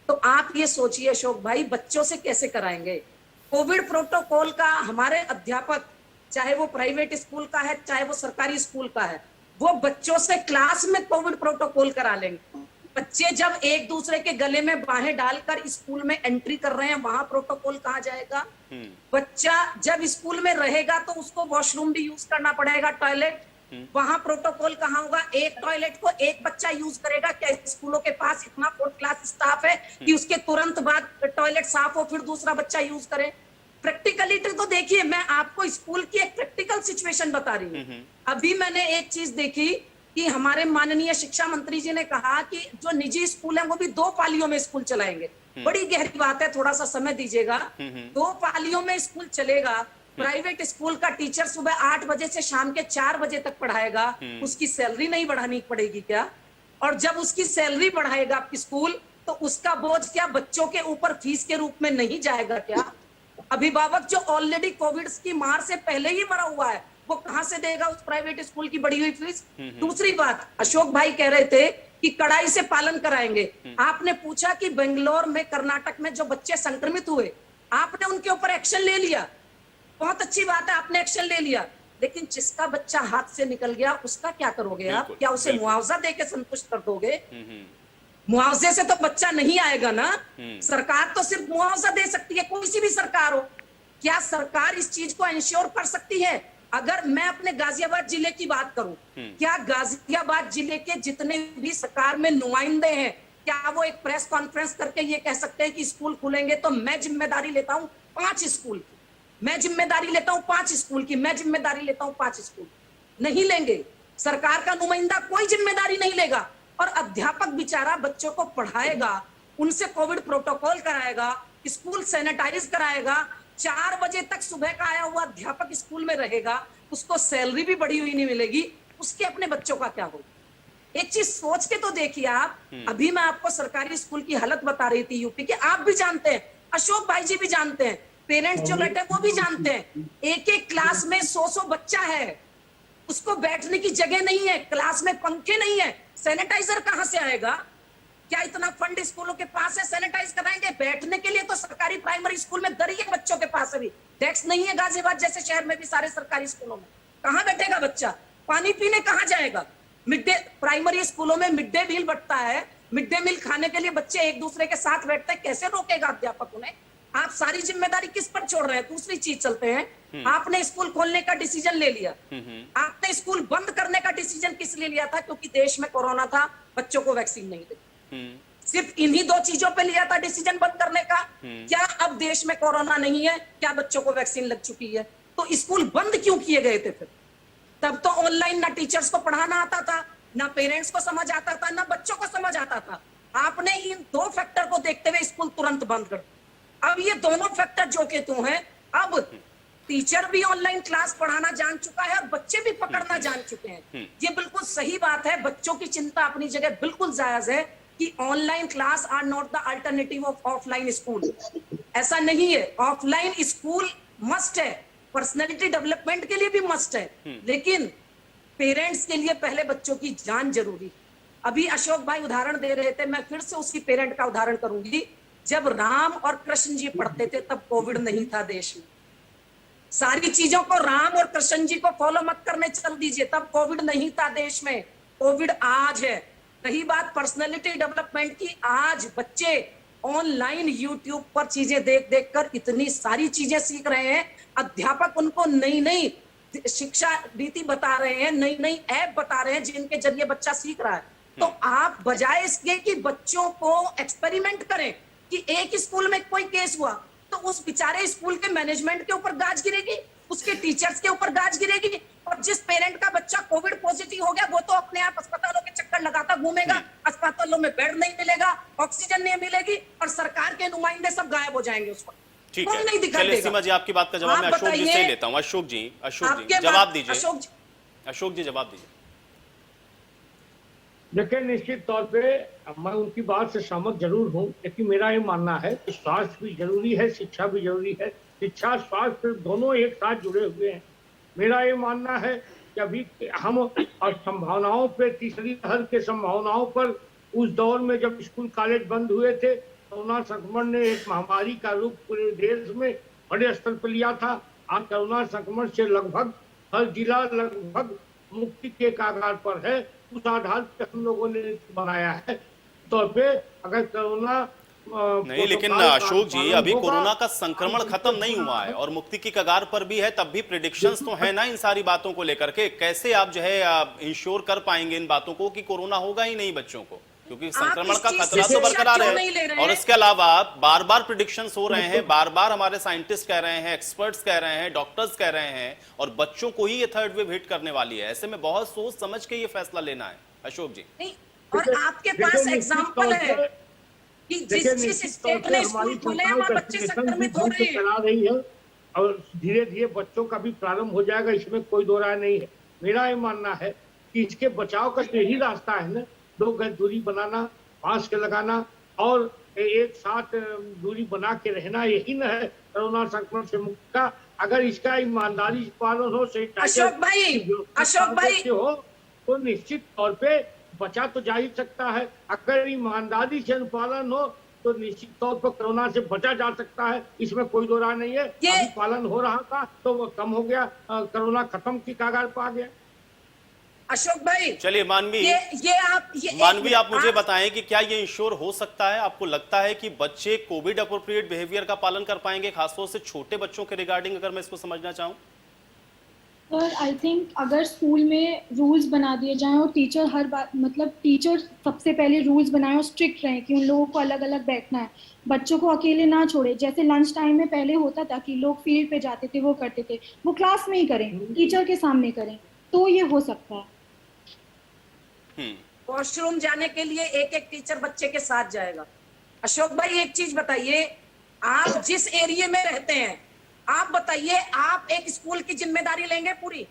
तो आप ये सोचिए अशोक भाई, बच्चों से कैसे कराएंगे कोविड प्रोटोकॉल का? हमारे अध्यापक, चाहे वो प्राइवेट स्कूल का है चाहे वो सरकारी स्कूल का है, वो बच्चों से क्लास में कोविड प्रोटोकॉल करा लेंगे। बच्चे जब एक दूसरे के गले में बाहें डालकर स्कूल में एंट्री कर रहे हैं, वहां प्रोटोकॉल कहाँ जाएगा? बच्चा जब स्कूल में रहेगा तो उसको वॉशरूम भी यूज करना पड़ेगा, टॉयलेट, वहां प्रोटोकॉल कहाँ होगा? एक टॉयलेट को एक बच्चा यूज करेगा? क्या स्कूलों के पास इतना 4th क्लास स्टाफ है कि उसके तुरंत बाद टॉयलेट साफ हो फिर दूसरा बच्चा यूज करे? प्रैक्टिकलिटी तो देखिए, मैं आपको स्कूल की एक प्रैक्टिकल सिचुएशन बता रही हूँ। अभी मैंने एक चीज देखी कि हमारे माननीय शिक्षा मंत्री जी ने कहा कि जो निजी स्कूल है वो भी 2 पालियों में स्कूल चलाएंगे। बड़ी गहरी बात है, थोड़ा सा समय दीजिएगा। 2 पालियों में स्कूल चलेगा। प्राइवेट स्कूल का टीचर सुबह 8 बजे से शाम के 4 बजे तक पढ़ाएगा, उसकी सैलरी नहीं बढ़ानी पड़ेगी क्या? और जब उसकी सैलरी बढ़ाएगा स्कूल तो उसका बोझ क्या बच्चों के ऊपर फीस के रूप में नहीं जाएगा क्या? अभिभावक जो ऑलरेडी कोविड की मार से पहले ही मरा हुआ है, वो कहां से देगा उस प्राइवेट स्कूल की बढ़ी हुई फीस? दूसरी बात, अशोक भाई कह रहे थे कि कड़ाई से पालन कराएंगे। आपने पूछा कि बेंगलोर में, कर्नाटक में जो बच्चे संक्रमित हुए, आपने उनके ऊपर एक्शन ले लिया, बहुत अच्छी बात है, आपने एक्शन ले लिया, लेकिन जिसका बच्चा हाथ से निकल गया उसका क्या करोगे आप? क्या उसे मुआवजा देके संतुष्ट कर दोगे? मुआवजे से तो बच्चा नहीं आएगा ना। सरकार तो सिर्फ मुआवजा दे सकती है, कोई सी भी सरकार हो। क्या सरकार इस चीज को इंश्योर कर सकती है? अगर मैं अपने गाजियाबाद जिले की बात करूं, क्या गाजियाबाद जिले के जितने भी सरकार में नुमाइंदे हैं, क्या वो एक प्रेस कॉन्फ्रेंस करके ये कह सकते हैं कि स्कूल खुलेंगे तो मैं जिम्मेदारी लेता हूं 5 स्कूल की, मैं जिम्मेदारी लेता हूं 5 स्कूल की, मैं जिम्मेदारी लेता हूं 5 स्कूल? नहीं लेंगे। सरकार का नुमाइंदा कोई जिम्मेदारी नहीं लेगा। और अध्यापक बेचारा बच्चों को पढ़ाएगा, उनसे कोविड प्रोटोकॉल कराएगा, स्कूल सैनिटाइज कराएगा, 4 बजे तक सुबह का आया हुआ अध्यापक स्कूल में रहेगा, उसको सैलरी भी बढ़ी हुई नहीं मिलेगी, उसके अपने बच्चों का क्या होगा? एक चीज सोच के तो देखिए आप। अभी मैं आपको सरकारी स्कूल की हालत बता रही थी यूपी के, आप भी जानते हैं, अशोक भाई जी भी जानते हैं, पेरेंट्स जो बैठे वो भी जानते हैं, एक क्लास में 100 बच्चा है, उसको बैठने की जगह नहीं है, क्लास में पंखे नहीं है, सैनिटाइजर कहां से आएगा? क्या इतना फंड स्कूलों के पास है सैनिटाइज कराएंगे? बैठने के लिए तो सरकारी प्राइमरी स्कूल में दरी है, बच्चों के पास अभी डेस्क नहीं है। गाजियाबाद जैसे शहर में भी सारे सरकारी स्कूलों में कहां बैठेगा बच्चा? पानी पीने कहां जाएगा? प्राइमरी स्कूलों में मिड डे मील बंटता है, मिड डे मील खाने के लिए बच्चे एक दूसरे के साथ बैठते हैं, कैसे रोकेगा अध्यापक उन्हें? आप सारी जिम्मेदारी किस पर छोड़ रहे हैं? दूसरी चीज चलते हैं, आपने स्कूल खोलने का डिसीजन ले लिया, आपने स्कूल बंद करने का डिसीजन किस लिए लिया था? क्योंकि देश में कोरोना था, बच्चों को वैक्सीन नहीं दी। सिर्फ इन्हीं 2 चीजों पे लिया था डिसीजन बंद करने का। क्या अब देश में कोरोना नहीं है? क्या बच्चों को वैक्सीन लग चुकी है? तो स्कूल बंद क्यों किए गए थे फिर? तब तो ऑनलाइन ना टीचर्स को पढ़ाना आता था, ना पेरेंट्स को समझ आता था, ना बच्चों को समझ आता था। आपने इन 2 फैक्टर को देखते हुए स्कूल तुरंत बंद कर। अब ये दोनों फैक्टर जो के तो हैं, अब टीचर भी ऑनलाइन क्लास पढ़ाना जान चुका है और बच्चे भी पकड़ना जान चुके हैं। ये बिल्कुल सही बात है, बच्चों की चिंता अपनी जगह बिल्कुल जायज है कि online class are not the alternative of offline school. ऐसा नहीं है, ऑफलाइन स्कूल मस्ट है, पर्सनैलिटी डेवलपमेंट के लिए भी मस्ट है, लेकिन पेरेंट्स के लिए पहले बच्चों की जान जरूरी। अभी अशोक भाई उदाहरण दे रहे थे, मैं फिर से उसी पेरेंट का उदाहरण करूंगी। जब राम और कृष्ण जी पढ़ते थे तब कोविड नहीं था देश में। सारी चीजों को राम और कृष्ण जी को फॉलो मत करने चल दीजिए, तब कोविड नहीं था देश में, कोविड आज है। रही बात पर्सनैलिटी डेवलपमेंट की, आज बच्चे ऑनलाइन यूट्यूब पर चीजें देख देख कर इतनी सारी चीजें सीख रहे हैं, अध्यापक उनको नई नई शिक्षा नीति बता रहे हैं, नई नई ऐप बता रहे हैं जिनके जरिए बच्चा सीख रहा है। तो आप बजाय इसके कि बच्चों को एक्सपेरिमेंट करें कि एक स्कूल में कोई केस हुआ तो उस बेचारे स्कूल के मैनेजमेंट के ऊपर गाज गिरेगी, उसके टीचर्स के ऊपर गाज गिरेगी, और जिस पेरेंट का बच्चा कोविड पॉजिटिव हो गया वो तो अपने आप अस्पतालों के चक्कर लगाता घूमेगा, अस्पतालों में बेड नहीं मिलेगा, ऑक्सीजन नहीं मिलेगी, और सरकार के नुमाइंदे सब गायब हो जाएंगे उस पर। ठीक है, चलिए सीमा जी आपकी बात का जवाब मैं अशोक जी से ही लेता हूँ। अशोक जी जवाब दीजिए। अशोक जी जवाब दीजिए। देखिए, निश्चित तौर पे मैं उनकी बात से सहमत जरूर हूँ, लेकिन मेरा ये मानना है कि स्वास्थ्य भी जरूरी है, शिक्षा भी जरूरी है। शिक्षा स्वास्थ्य दोनों एक साथ जुड़े हुए हैं। मेरा ये मानना है कि अभी हम और संभावनाओं पे, तीसरी लहर के संभावनाओं पर, उस दौर में जब स्कूल कॉलेज बंद हुए थे, कोरोना संक्रमण ने एक महामारी का रूप पूरे देश में बड़े स्तर पर लिया था। आज कोरोना संक्रमण से लगभग हर जिला लगभग मुक्ति के कगार पर है। उस आधार पर हम लोगों ने बनाया है तो पे अगर कोरोना नहीं, लेकिन अशोक जी अभी कोरोना का संक्रमण खत्म नहीं हुआ है और मुक्ति की कगार पर भी है, तब भी प्रेडिक्शंस तो है ना इन सारी बातों को लेकर के। कैसे आप जो है इंश्योर कर पाएंगे इन बातों को कि कोरोना होगा ही नहीं बच्चों को, क्योंकि संक्रमण का खतरा तो बरकरार है। और इसके अलावा बार बार प्रेडिक्शंस हो रहे हैं, बार बार हमारे साइंटिस्ट कह रहे हैं, एक्सपर्ट्स कह रहे हैं, डॉक्टर्स कह रहे हैं, और बच्चों को ही ये थर्ड वेव हिट करने वाली है। ऐसे में बहुत सोच समझ के ये फैसला लेना है अशोक जी। और आपके पास एग्जाम्पल है कि जिस स्टेट में स्कूल खुले हैं वहां बच्चे संक्रमित हो रहे हैं, और धीरे धीरे बच्चों का भी प्रारंभ हो जाएगा, इसमें कोई दो राय नहीं है। मेरा ये मानना है कि इसके बचाव का यही रास्ता है ना, 2 गज दूरी बनाना, मास्क लगाना और एक साथ दूरी बना के रहना, यही न है कोरोना संक्रमण से मुक्ति का। अगर इसका ईमानदारी से पालन हो, अशोक भाई हो तो निश्चित तौर पे बचा तो जा ही सकता है। अगर ईमानदारी से अनुपालन हो तो निश्चित तौर पर कोरोना से बचा जा सकता है, इसमें कोई दो राय नहीं है। अभी पालन हो रहा था तो वो कम हो गया, कोरोना खत्म की कगार पर आ गया। अशोक भाई चलिए मानवी आप मुझे बताएं कि क्या ये इंश्योर हो सकता है? आपको लगता है कि बच्चे कोविड अप्रोप्रिएट बिहेवियर का पालन कर पाएंगे, खासतौर से छोटे बच्चों के रिगार्डिंग अगर मैं इसको समझना चाहूं? सर आई थिंक अगर स्कूल में रूल्स बना दिए जाएं और टीचर हर बात मतलब टीचर सबसे पहले रूल्स बनाए और स्ट्रिक्ट रहें कि उन लोगों को अलग अलग बैठना है, बच्चों को अकेले ना छोड़े। जैसे लंच टाइम में पहले होता था कि लोग फील्ड पे जाते थे, वो करते थे, वो क्लास में ही करें, टीचर के सामने करें, तो ये हो सकता है। वॉशरूम जाने के लिए एक एक टीचर बच्चे के साथ जाएगा। अशोक भाई एक चीज बताइए, आप जिस एरिया में रहते हैं, आप बताइए, आप एक स्कूल की जिम्मेदारी लेंगे पूरी?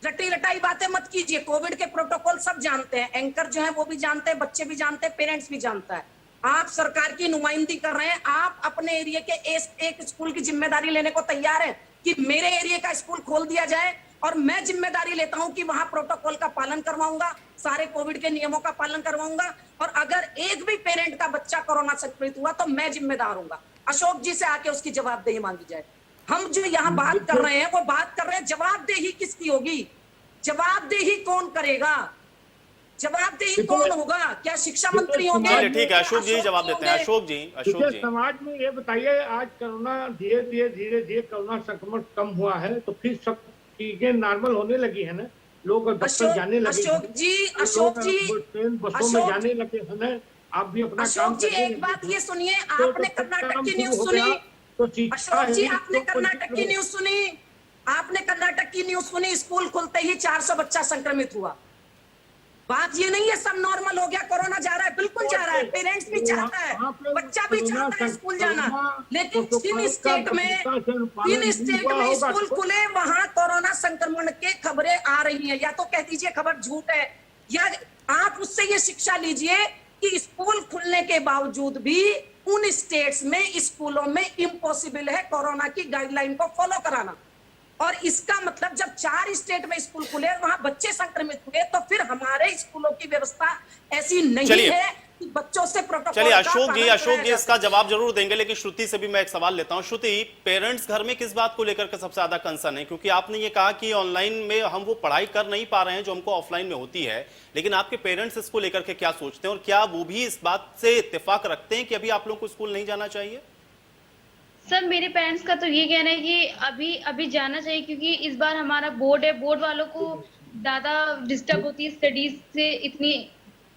रटी रटाई बातें मत कीजिए। कोविड के प्रोटोकॉल सब जानते हैं, एंकर जो है वो भी जानते हैं, बच्चे भी जानते हैं, पेरेंट्स भी जानता है। आप सरकार की नुमाइंदगी कर रहे हैं, आप अपने एरिया के एक स्कूल की जिम्मेदारी लेने को तैयार है कि मेरे एरिया का स्कूल खोल दिया जाए और मैं जिम्मेदारी लेता हूं कि वहां प्रोटोकॉल का पालन करवाऊंगा, सारे कोविड के नियमों का पालन करवाऊंगा, और अगर एक भी पेरेंट का बच्चा कोरोना संक्रमित हुआ तो मैं जिम्मेदार हूंगा। अशोक जी से आके उसकी जवाबदेही मांगी जाए। हम जो यहाँ बात कर रहे हैं वो बात कर रहे हैं, जवाबदेही किसकी होगी? जवाबदेही कौन करेगा? जवाबदेही कौन होगा? क्या शिक्षा मंत्री होंगे? ठीक है, अशोक जी जवाब देते हैं। अशोक जी समाज में ये बताइए, आज कोरोना धीरे धीरे कोरोना संक्रमण कम हुआ है तो फिर सब चीजें नॉर्मल होने लगी है ना, लोग दफ्तर जाने लगे, अशोक जी ट्रेन बसों में जाने लगे है ना। आप भी अपना काम करिए। एक बात ये सुनिए, आपने कर्नाटक की न्यूज सुनी? अशोक जी आपने कर्नाटक की न्यूज सुनी? आपने कर्नाटक की न्यूज सुनी? स्कूल खुलते ही 400 बच्चा संक्रमित हुआ। बात ये नहीं है सब नॉर्मल हो गया, कोरोना जा रहा है, बिल्कुल जा रहा है, पेरेंट्स भी चाहता है, बच्चा भी चाहता है स्कूल जाना, लेकिन जिन स्टेट में स्कूल खुले वहां कोरोना संक्रमण के खबरें आ रही हैं। या तो कह दीजिए खबर झूठ है, या आप उससे ये शिक्षा लीजिए कि स्कूल खुलने के बावजूद भी उन स्टेट्स में स्कूलों में इम्पॉसिबल है कोरोना की गाइडलाइन को फॉलो कराना। और इसका मतलब जब 4 स्टेट में स्कूल खुले और वहां बच्चे संक्रमित हुए तो फिर हमारे स्कूलों की व्यवस्था ऐसी नहीं है कि बच्चों से प्रोटोकॉल। चलिए अशोक जी इसका जवाब जरूर देंगे, लेकिन श्रुति से भी मैं एक सवाल लेता हूं। श्रुति, पेरेंट्स घर में किस बात को लेकर के सबसे ज्यादा कंसर्न है? क्योंकि आपने ये कहा कि ऑनलाइन में हम वो पढ़ाई कर नहीं पा रहे हैं जो हमको ऑफलाइन में होती है, लेकिन आपके पेरेंट्स इसको लेकर के क्या सोचते हैं और क्या वो भी इस बात से इत्तेफाक रखते हैं कि अभी आप लोगों को स्कूल नहीं जाना चाहिए? सर मेरे पेरेंट्स का तो ये कहना है कि अभी जाना चाहिए, क्योंकि इस बार हमारा बोर्ड है, बोर्ड वालों को ज्यादा डिस्टर्ब होती है स्टडीज से इतनी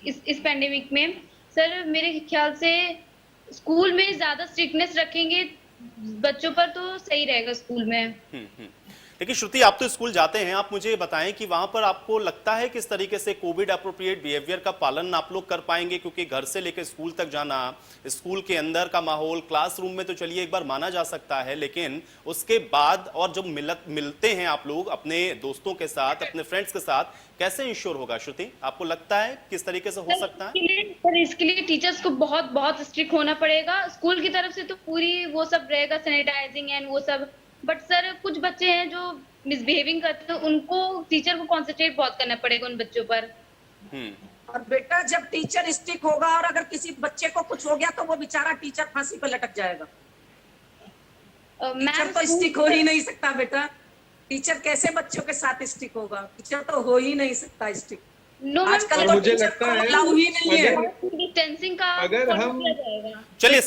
इस पैंडेमिक में। सर मेरे ख्याल से स्कूल में ज्यादा स्ट्रिक्टनेस रखेंगे बच्चों पर तो सही रहेगा स्कूल में। लेकिन श्रुति, आप तो स्कूल जाते हैं, आप मुझे बताएं कि वहां पर आपको लगता है किस तरीके से कोविड अप्रोप्रिएट बिहेवियर का पालन आप लोग कर पाएंगे? क्योंकि घर से लेकर स्कूल तक जाना, स्कूल के अंदर का माहौल, क्लासरूम में तो चलिए एक बार माना जा सकता है, लेकिन उसके बाद और जब मिलते हैं आप लोग अपने दोस्तों के साथ, अपने फ्रेंड्स के साथ, कैसे इंश्योर होगा? श्रुति, आपको लगता है किस तरीके से हो सकता है? सर इसके लिए टीचर्स को बहुत स्ट्रिक्ट होना पड़ेगा। स्कूल की तरफ से तो पूरी वो सब रहेगा, सैनिटाइजिंग एंड वो सब, बट सर कुछ बच्चे हैं जो मिसबिहेविंग करते हैं, उनको टीचर को कॉन्सेंट्रेट बहुत करना पड़ेगा उन बच्चों पर। और बेटा जब टीचर स्ट्रिक्ट होगा और अगर किसी बच्चे को कुछ हो गया तो वो बेचारा टीचर फांसी पर लटक जाएगा। टीचर तो स्ट्रिक्ट हो ही नहीं सकता बेटा। टीचर कैसे बच्चों के साथ स्ट्रिक्ट होगा? टीचर तो हो ही नहीं सकता स्ट्रिक्ट। आजकल तो मुझे लगता है ही नहीं है। डिस्टेंसिंग का अगर हम चलिए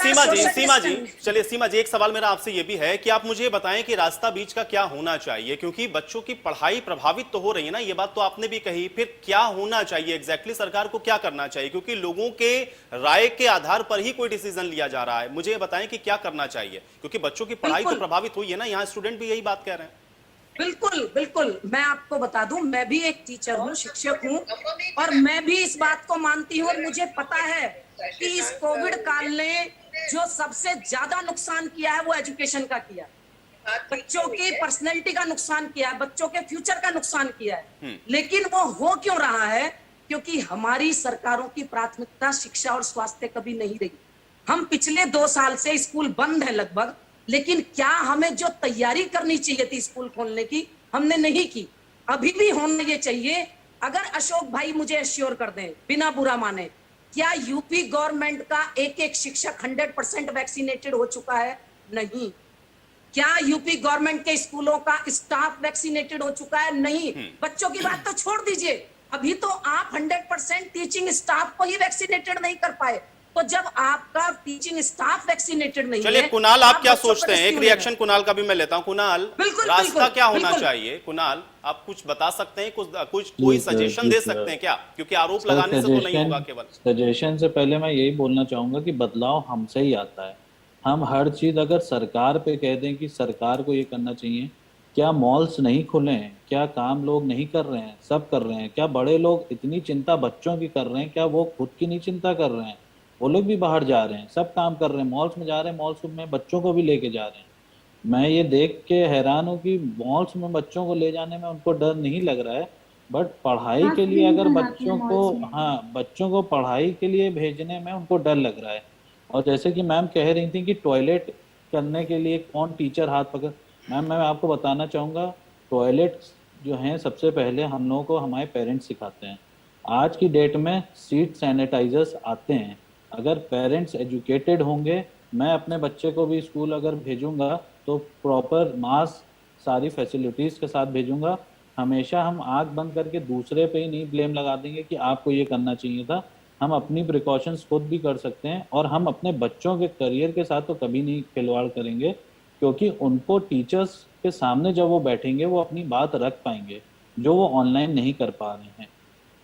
सीमा जी एक सवाल मेरा आपसे ये भी है कि आप मुझे बताएं कि रास्ता बीच का क्या होना चाहिए, क्योंकि बच्चों की पढ़ाई प्रभावित तो हो रही है ना, ये बात तो आपने भी कही, फिर क्या होना चाहिए एग्जैक्टली? सरकार को क्या करना चाहिए? क्योंकि लोगों के राय के आधार पर ही कोई डिसीजन लिया जा रहा है। मुझे ये बताएं कि क्या करना चाहिए, क्योंकि बच्चों की पढ़ाई तो प्रभावित हुई है ना, यहाँ स्टूडेंट भी यही बात कह रहे हैं। बिल्कुल मैं आपको बता दूं, मैं भी एक टीचर हूँ, शिक्षक हूँ, और मैं भी इस बात को मानती हूँ और मुझे पता है कि इस कोविड काल ने जो सबसे ज्यादा नुकसान किया है वो एजुकेशन का किया, बच्चों की पर्सनैलिटी का नुकसान किया है, बच्चों के फ्यूचर का नुकसान किया है। लेकिन वो हो क्यों रहा है? क्योंकि हमारी सरकारों की प्राथमिकता शिक्षा और स्वास्थ्य कभी नहीं रही। हम पिछले 2 साल से स्कूल बंद है लगभग, लेकिन क्या हमें जो तैयारी करनी चाहिए थी स्कूल खोलने की हमने नहीं की। अभी भी होना ये चाहिए। अगर अशोक भाई मुझे एश्योर कर दें बिना बुरा माने, क्या यूपी गवर्नमेंट का एक एक शिक्षक 100% वैक्सीनेटेड हो चुका है? नहीं। क्या यूपी गवर्नमेंट के स्कूलों का स्टाफ वैक्सीनेटेड हो चुका है? नहीं। बच्चों की बात तो छोड़ दीजिए, अभी तो आप 100% टीचिंग स्टाफ को ही वैक्सीनेटेड नहीं कर पाए, तो जब आपका टीचिंग स्टाफ वैक्सीनेटेड नहीं चलिए है, कुणाल, आप क्या बच्चों सोचते पर हैं? एक क्यों रिएक्शन ले कुणाल का भी मैं लेता हूं। कुणाल, बिल्कुल, रास्ता बिल्कुल, क्या होना बिल्कुल। चाहिए? कुणाल, आप कुछ बता सकते हैं? कुछ कोई सजेशन दे सकते हैं क्या? क्योंकि आरोप लगाने से तो नहीं होगा केवल। सजेशन से पहले मैं यही बोलना चाहूंगा कि बदलाव हमसे ही आता है। हम हर चीज अगर सरकार पे कह दें कि सरकार को ये करना चाहिए, क्या मॉल्स नहीं खुले हैं? क्या काम लोग नहीं कर रहे हैं? सब कर रहे हैं। क्या बड़े लोग इतनी चिंता बच्चों की कर रहे हैं, क्या वो खुद की नहीं चिंता कर रहे हैं? वो लोग भी बाहर जा रहे हैं, सब काम कर रहे हैं, मॉल्स में जा रहे हैं, मॉल्स में बच्चों को भी लेके जा रहे हैं। मैं ये देख के हैरान हूँ कि मॉल्स में बच्चों को ले जाने में उनको डर नहीं लग रहा है, बट पढ़ाई हाँ, के लिए अगर स्क्रीन बनाते हैं बच्चों को, मॉल्स में। हाँ, बच्चों को पढ़ाई के लिए भेजने में उनको डर लग रहा है। और जैसे कि मैम कह रही थी कि टॉयलेट करने के लिए कौन टीचर हाथ पकड़, मैम मैं आपको बताना चाहूँगा, टॉयलेट जो हैं सबसे पहले हम लोगों को हमारे पेरेंट्स सिखाते हैं। आज की डेट में सीट सैनिटाइजर्स आते हैं। अगर पेरेंट्स एजुकेटेड होंगे, मैं अपने बच्चे को भी स्कूल अगर भेजूंगा तो प्रॉपर मास्क सारी फैसिलिटीज़ के साथ भेजूंगा। हमेशा हम आंख बंद करके दूसरे पे ही नहीं ब्लेम लगा देंगे कि आपको ये करना चाहिए था। हम अपनी प्रिकॉशंस खुद भी कर सकते हैं, और हम अपने बच्चों के करियर के साथ तो कभी नहीं खिलवाड़ करेंगे, क्योंकि उनको टीचर्स के सामने जब वो बैठेंगे वो अपनी बात रख पाएंगे, जो वो ऑनलाइन नहीं कर पा रहे हैं।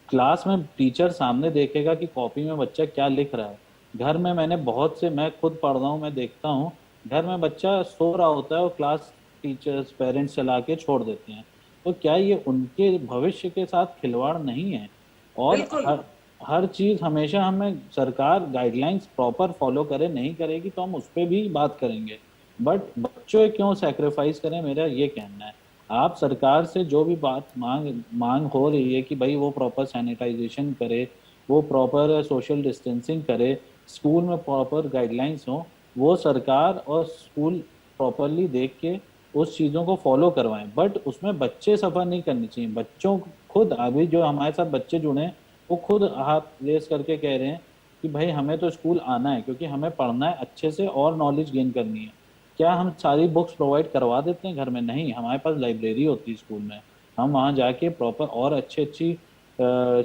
क्लास में टीचर सामने देखेगा कि कॉपी में बच्चा क्या लिख रहा है। घर में मैंने बहुत से, मैं खुद पढ़ रहा हूँ, मैं देखता हूँ घर में बच्चा सो रहा होता है और क्लास टीचर्स पेरेंट्स चला के छोड़ देते हैं। तो क्या ये उनके भविष्य के साथ खिलवाड़ नहीं है? और हर चीज़ हमेशा हमें सरकार गाइडलाइंस प्रॉपर फॉलो करे, नहीं करेगी तो हम उस पर भी बात करेंगे, बट बच्चों क्यों सैक्रिफाइस करें, मेरा ये कहना है। आप सरकार से जो भी बात मांग हो रही है कि भाई वो प्रॉपर सैनिटाइजेशन करे, वो प्रॉपर सोशल डिस्टेंसिंग करे, स्कूल में प्रॉपर गाइडलाइंस हो, वो सरकार और स्कूल प्रॉपरली देख के उस चीज़ों को फॉलो करवाएं। बट उसमें बच्चे सफ़र नहीं करनी चाहिए। बच्चों खुद, अभी जो हमारे साथ बच्चे जुड़े हैं वो खुद हाथ रेस करके कह रहे हैं कि भाई हमें तो स्कूल आना है, क्योंकि हमें पढ़ना है अच्छे से और नॉलेज गेन करनी है। क्या हम सारी बुक्स प्रोवाइड करवा देते हैं घर में? नहीं, हमारे पास लाइब्रेरी होती है स्कूल में, हम वहाँ जाके प्रॉपर और अच्छी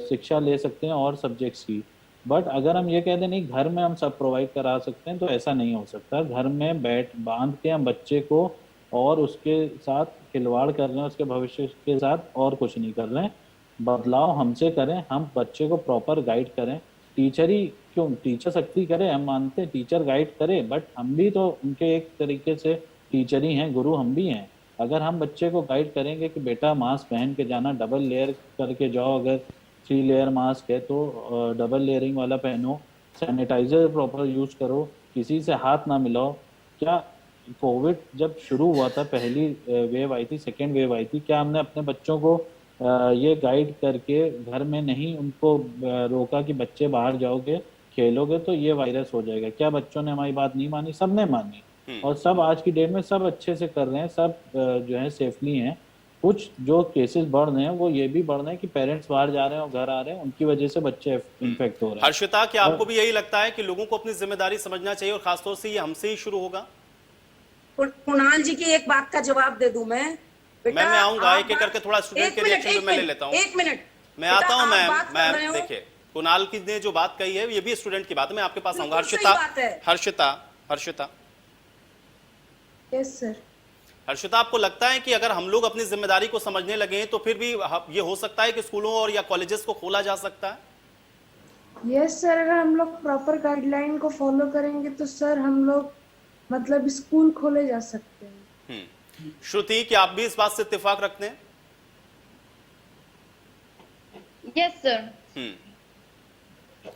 शिक्षा ले सकते हैं और सब्जेक्ट्स की। बट अगर हम ये कह दें नहीं घर में हम सब प्रोवाइड करा सकते हैं, तो ऐसा नहीं हो सकता। घर में बांध के हम बच्चे को और उसके साथ खिलवाड़ कर रहे हैं, उसके भविष्य के साथ, और कुछ नहीं कर रहे हैं। बदलाव हमसे करें, हम बच्चे को प्रॉपर गाइड करें। टीचर ही क्यों, टीचर सख्ती करे, हम मानते हैं टीचर गाइड करे, बट हम भी तो उनके एक तरीके से टीचर ही हैं, गुरु हम भी हैं। अगर हम बच्चे को गाइड करेंगे कि बेटा मास्क पहन के जाना, डबल लेयर करके जाओ, अगर 3 लेयर मास्क है तो डबल लेयरिंग वाला पहनो, सैनिटाइजर प्रॉपर यूज करो, किसी से हाथ ना मिलाओ। क्या कोविड जब शुरू हुआ था, पहली वेव आई थी, सेकेंड वेव आई थी, क्या हमने अपने बच्चों को ये गाइड करके घर में नहीं उनको रोका कि बच्चे बाहर जाओगे खेलोगे तो ये वायरस हो जाएगा? क्या बच्चों ने हमारी बात नहीं मानी? सबने मानी, और सब आज की डेट में सब अच्छे से कर रहे हैं, सब जो है सेफली हैं। कुछ जो केसेस बढ़ रहे हैं वो ये भी बढ़ रहे हैं कि पेरेंट्स बाहर जा रहे हैं और घर आ रहे हैं, उनकी वजह से बच्चे इन्फेक्ट हो रहे हैं। हर्षिता, क्या आपको भी यही लगता है कि लोगों को अपनी जिम्मेदारी समझना चाहिए, और खासतौर से ये हमसे ही शुरू होगा? कुणाल जी की एक बात का जवाब दे दूं मैं आऊंगा एक एक करके, थोड़ा स्टूडेंट के रिएक्शन मैं ले लेता हूँ। एक मिनट मैं आता हूँ मैम। देखिए, कुणाल की ने जो बात कही है ये भी स्टूडेंट की बात है, मैं आपके पास आऊंगा। Harshita yes sir. हर्षिता, आपको लगता है कि अगर हम लोग अपनी जिम्मेदारी को समझने लगे तो फिर भी ये हो सकता है कि स्कूलों और या कॉलेजेस को खोला जा सकता है? यस सर, अगर हम लोग प्रॉपर गाइडलाइन को फॉलो करेंगे तो सर हम लोग मतलब स्कूल खोले जा सकते हैं। श्रुति, क्या आप भी इस बात से इत्तेफाक रखते हैं? Yes sir.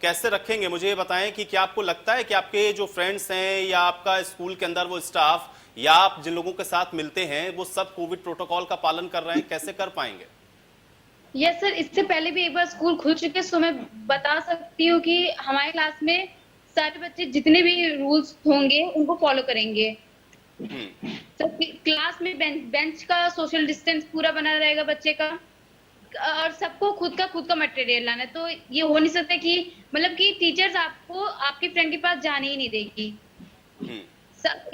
कैसे रखेंगे, मुझे ये बताएं कि क्या आपको लगता है कि आपके जो फ्रेंड्स हैं या आपका स्कूल के अंदर वो स्टाफ या आप जिन लोगों के साथ मिलते हैं वो सब कोविड प्रोटोकॉल का पालन कर रहे हैं? कैसे कर पाएंगे? यस सर, इससे पहले भी एक बार स्कूल खुल चुके, सो मैं बता सकती हूँ कि हमारे क्लास में सारे बच्चे जितने भी रूल्स होंगे उनको फॉलो करेंगे। तो क्लास में बेंच का सोशल डिस्टेंस पूरा बना रहेगा बच्चे का, और सबको खुद का मटेरियल लाना है, तो ये हो नहीं सकता कि मतलब कि टीचर्स आपको आपके फ्रेंड के पास जाने ही नहीं देगी।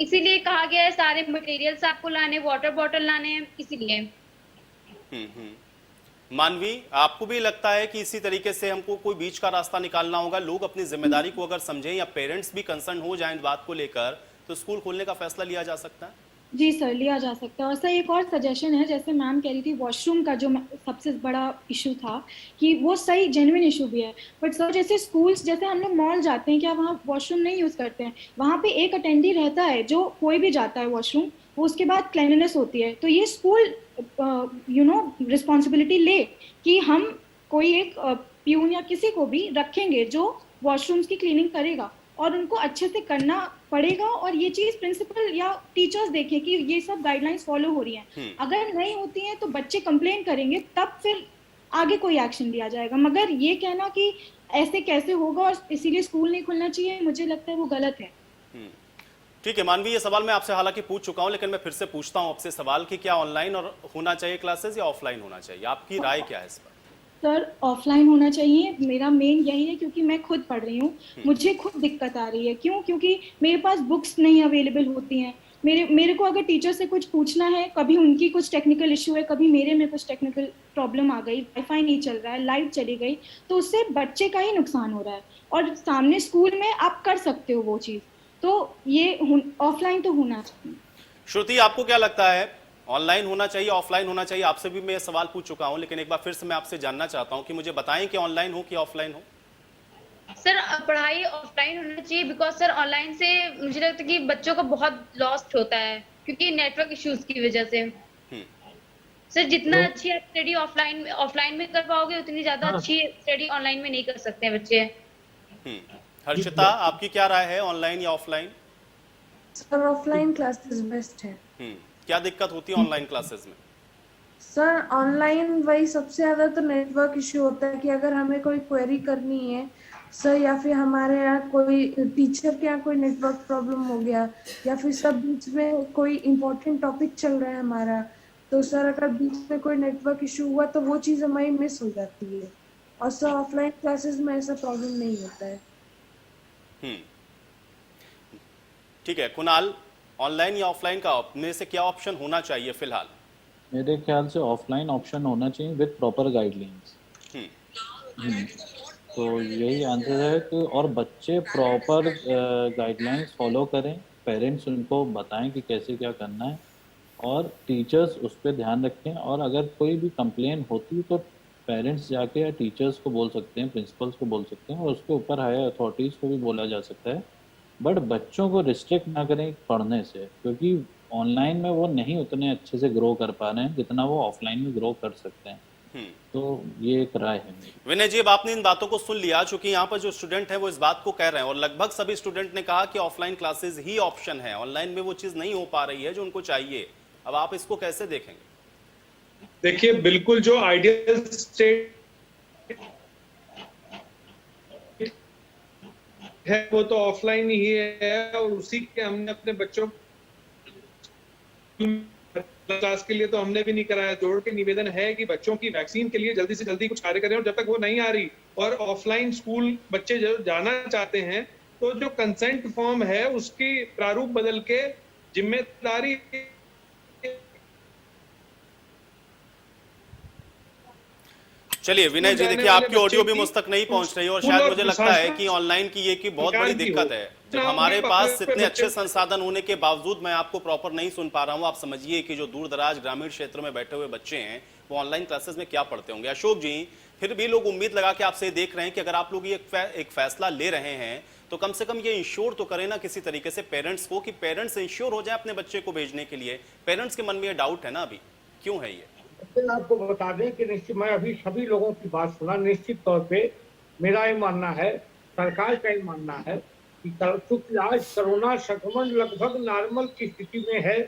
इसीलिए कहा गया है सारे मटेरियल्स आपको लाने, वाटर बॉटल लाने हैं, इसीलिए। मानवी, आपको भी लगता है कि इसी तरीके से हमको कोई बीच का रास्ता निकालना होगा? लोग अपनी जिम्मेदारी को अगर समझें या पेरेंट्स भी कंसर्न हो जाएं इस बात को लेकर, तो स्कूल खोलने का फैसला लिया जा सकता है? जी सर, लिया जा सकता है। और सर एक और सजेशन है, जैसे मैम कह रही थी वॉशरूम का जो सबसे बड़ा इशू था, कि वो सही जेन्युइन इशू भी है, बट सर जैसे स्कूल्स, जैसे हम लोग मॉल जाते हैं, क्या वहाँ वॉशरूम नहीं यूज़ करते हैं? वहाँ पे एक अटेंडी रहता है, जो कोई भी जाता है वॉशरूम, वो उसके बाद क्लीनलीनेस होती है। तो ये स्कूल रिस्पॉन्सिबिलिटी ले कि हम कोई एक प्यून या किसी को भी रखेंगे जो वॉशरूम्स की क्लीनिंग करेगा, और उनको अच्छे से करना पड़ेगा। और ये चीज प्रिंसिपल या टीचर्स देखें कि ये सब गाइडलाइंस फॉलो हो रही हैं। अगर नहीं होती हैं तो बच्चे कंप्लेन करेंगे, तब फिर आगे कोई एक्शन लिया जाएगा। मगर ये कहना कि ऐसे कैसे होगा और इसीलिए स्कूल नहीं खुलना चाहिए, मुझे लगता है वो गलत है। ठीक है मानवी, ये सवाल मैं आपसे हालांकि पूछ चुका हूं, लेकिन मैं फिर से पूछता हूं आपसे सवाल कि क्या ऑनलाइन और होना चाहिए क्लासेस या ऑफलाइन होना चाहिए? आपकी राय क्या है इस पर? सर ऑफलाइन होना चाहिए, मेरा मेन यही है, क्योंकि मैं खुद पढ़ रही हूँ, मुझे खुद दिक्कत आ रही है। क्यों? क्योंकि मेरे पास बुक्स नहीं अवेलेबल होती हैं। मेरे को अगर टीचर से कुछ पूछना है, कभी उनकी कुछ टेक्निकल इशू है, कभी मेरे में कुछ टेक्निकल प्रॉब्लम आ गई, वाईफाई नहीं चल रहा है, लाइट चली गई, तो उससे बच्चे का ही नुकसान हो रहा है। और सामने स्कूल में आप कर सकते हो वो चीज़, तो ये ऑफलाइन तो होना चाहिए। श्रुति, आपको क्या लगता है, ऑनलाइन होना चाहिए ऑफलाइन होना चाहिए? आपसे भी मैं ये सवाल पूछ चुका हूं, लेकिन एक बार फिर से मैं आपसे जानना चाहता हूं कि मुझे बताएं कि ऑनलाइन हो कि ऑफलाइन हो। सर पढ़ाई ऑफलाइन होना चाहिए, बिकॉज सर ऑनलाइन से मुझे लगता है कि बच्चों का बहुत लॉस्ट होता है, क्योंकि नेटवर्क इश्यूज की वजह से। सर जितना अच्छी आप स्टडी ऑफलाइन में कर पाओगे, उतनी ज्यादा अच्छी स्टडी ऑनलाइन में नहीं कर सकते हैं बच्चे। हर्षिता, आपकी क्या राय है, ऑनलाइन या offline? Sir offline classes best है। क्या दिक्कत होती है ऑनलाइन क्लासेस में? सर ऑनलाइन वही सबसे ज्यादा तो नेटवर्क इश्यू होता है कि अगर हमें कोई क्वेरी करनी है सर, या फिर हमारे यहाँ कोई टीचर के यहाँ कोई नेटवर्क प्रॉब्लम हो गया, या फिर सब बीच में कोई इम्पोर्टेंट टॉपिक चल रहा है हमारा, तो सर अगर बीच में कोई नेटवर्क इश्यू हुआ तो वो चीज़ हमारी मिस हो जाती है। और सर ऑफलाइन क्लासेस में ऐसा प्रॉब्लम नहीं होता है। ठीक है कुणाल, ऑनलाइन या ऑफलाइन का में से क्या ऑप्शन होना चाहिए फिलहाल? मेरे ख्याल से ऑफलाइन ऑप्शन होना चाहिए विद प्रॉपर गाइडलाइंस। तो यही आंसर है कि और बच्चे प्रॉपर गाइडलाइंस फॉलो करें, पेरेंट्स उनको बताएं कि कैसे क्या करना है, और टीचर्स उस पर ध्यान रखें। और अगर कोई भी कंप्लेन होती तो पेरेंट्स जाके या टीचर्स को बोल सकते हैं, प्रिंसिपल्स को बोल सकते हैं, और उसके ऊपर हायर अथॉरिटीज़ को भी बोला जा सकता है। बट बच्चों को रिस्ट्रिक्ट ना करें पढ़ने से, क्योंकि ऑनलाइन में वो नहीं उतने अच्छे से ग्रो कर पा रहे हैं जितना वो ऑफलाइन में ग्रो कर सकते हैं। तो ये एक राय है मेरी। विनय जी, अब आपने इन बातों को सुन लिया, चूंकि यहाँ पर जो स्टूडेंट है वो इस बात को कह रहे हैं, और लगभग सभी स्टूडेंट ने कहा कि ऑफलाइन क्लासेस ही ऑप्शन है, ऑनलाइन में वो चीज नहीं हो पा रही है जो उनको चाहिए। अब आप इसको कैसे देखेंगे? देखिए, बिल्कुल जो आइडियल स्टेट है वो तो ऑफलाइन ही है, और उसी के हमने अपने बच्चों क्लास के लिए तो हमने भी नहीं कराया। जोड़ के निवेदन है कि बच्चों की वैक्सीन के लिए जल्दी से जल्दी कुछ कार्य करें, और जब तक वो नहीं आ रही और ऑफलाइन स्कूल बच्चे जो जाना चाहते हैं, तो जो कंसेंट फॉर्म है उसकी प्रारूप बदल के जिम्मेदारी चलिए विनय जी, देखिए आपकी ऑडियो भी मुझ तक नहीं पहुंच रही, और शायद मुझे लगता है कि ऑनलाइन की ये की बहुत बड़ी दिक्कत है। जब हमारे पास इतने अच्छे संसाधन होने के बावजूद मैं आपको प्रॉपर नहीं सुन पा रहा हूं। आप समझिए कि जो दूर दराज ग्रामीण क्षेत्र में बैठे हुए बच्चे हैं वो ऑनलाइन क्लासेस में क्या पढ़ते होंगे। अशोक जी, फिर भी लोग उम्मीद लगा के आपसे देख रहे हैं कि अगर आप लोग ये एक फैसला ले रहे हैं तो कम से कम ये इंश्योर तो करें ना किसी तरीके से पेरेंट्स को, कि पेरेंट्स इंश्योर हो जाए अपने बच्चे को भेजने के लिए। पेरेंट्स के मन में ये डाउट है ना अभी, क्यों है ये? आपको बता दें कि निश्चित, मैं अभी सभी लोगों की बात सुना, निश्चित तौर पे मेरा ये मानना है, सरकार का ये मानना है कि चूंकि आज कोरोना संक्रमण लगभग नॉर्मल की स्थिति में है,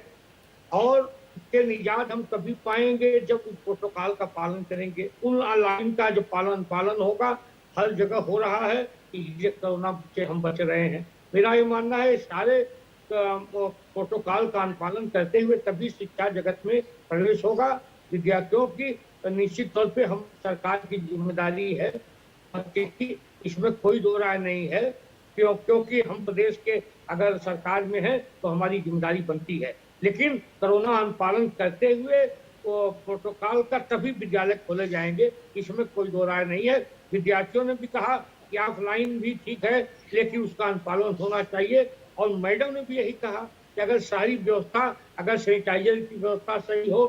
और इसके निजात हम तभी पाएंगे जब उस प्रोटोकॉल का पालन करेंगे। उन लाइन का जो पालन होगा, हर जगह हो रहा है कि कोरोना से हम बच रहे हैं। मेरा ये मानना है सारे प्रोटोकॉल का अनुपालन करते हुए तभी शिक्षा जगत में प्रवेश होगा। विद्यार्थियों की निश्चित तौर पे हम सरकार की जिम्मेदारी है कि इसमें कोई दो राय नहीं है, क्योंकि हम प्रदेश के अगर सरकार में है तो हमारी जिम्मेदारी बनती है, लेकिन कोरोना अनुपालन करते हुए वो प्रोटोकॉल का तभी विद्यालय खोले जाएंगे, इसमें कोई दो राय नहीं है। विद्यार्थियों ने भी कहा कि ऑफलाइन भी ठीक है लेकिन उसका अनुपालन होना चाहिए, और मैडम ने भी यही कहा कि अगर सारी व्यवस्था, अगर सैनिटाइजर की व्यवस्था सही हो,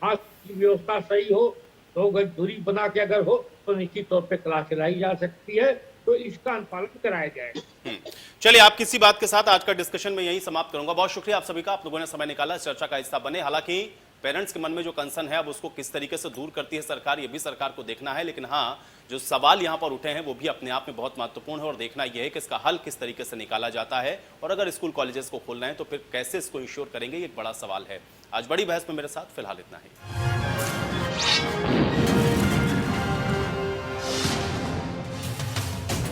हाथ की व्यवस्था सही हो, 2 गज दूरी बना के अगर हो तो निश्चित तौर पे क्लास चलाई जा सकती है, तो इसका अनुपालन कराया जाए। चलिए, आप किसी बात के साथ आज का डिस्कशन में यही समाप्त करूंगा। बहुत शुक्रिया आप सभी का, आप लोगों ने समय निकाला, इस चर्चा का हिस्सा बने। हालांकि पेरेंट्स के मन में जो कंसर्न है अब उसको किस तरीके से दूर करती है सरकार, ये भी सरकार को देखना है, लेकिन हाँ, जो सवाल यहाँ पर उठे हैं वो भी अपने आप में बहुत महत्वपूर्ण है और देखना यह है कि इसका हल किस तरीके से निकाला जाता है, और अगर स्कूल कॉलेजेस को खोलना है तो फिर कैसे इसको इंश्योर करेंगे, ये एक बड़ा सवाल है। आज बड़ी बहस में मेरे साथ फिलहाल इतना ही।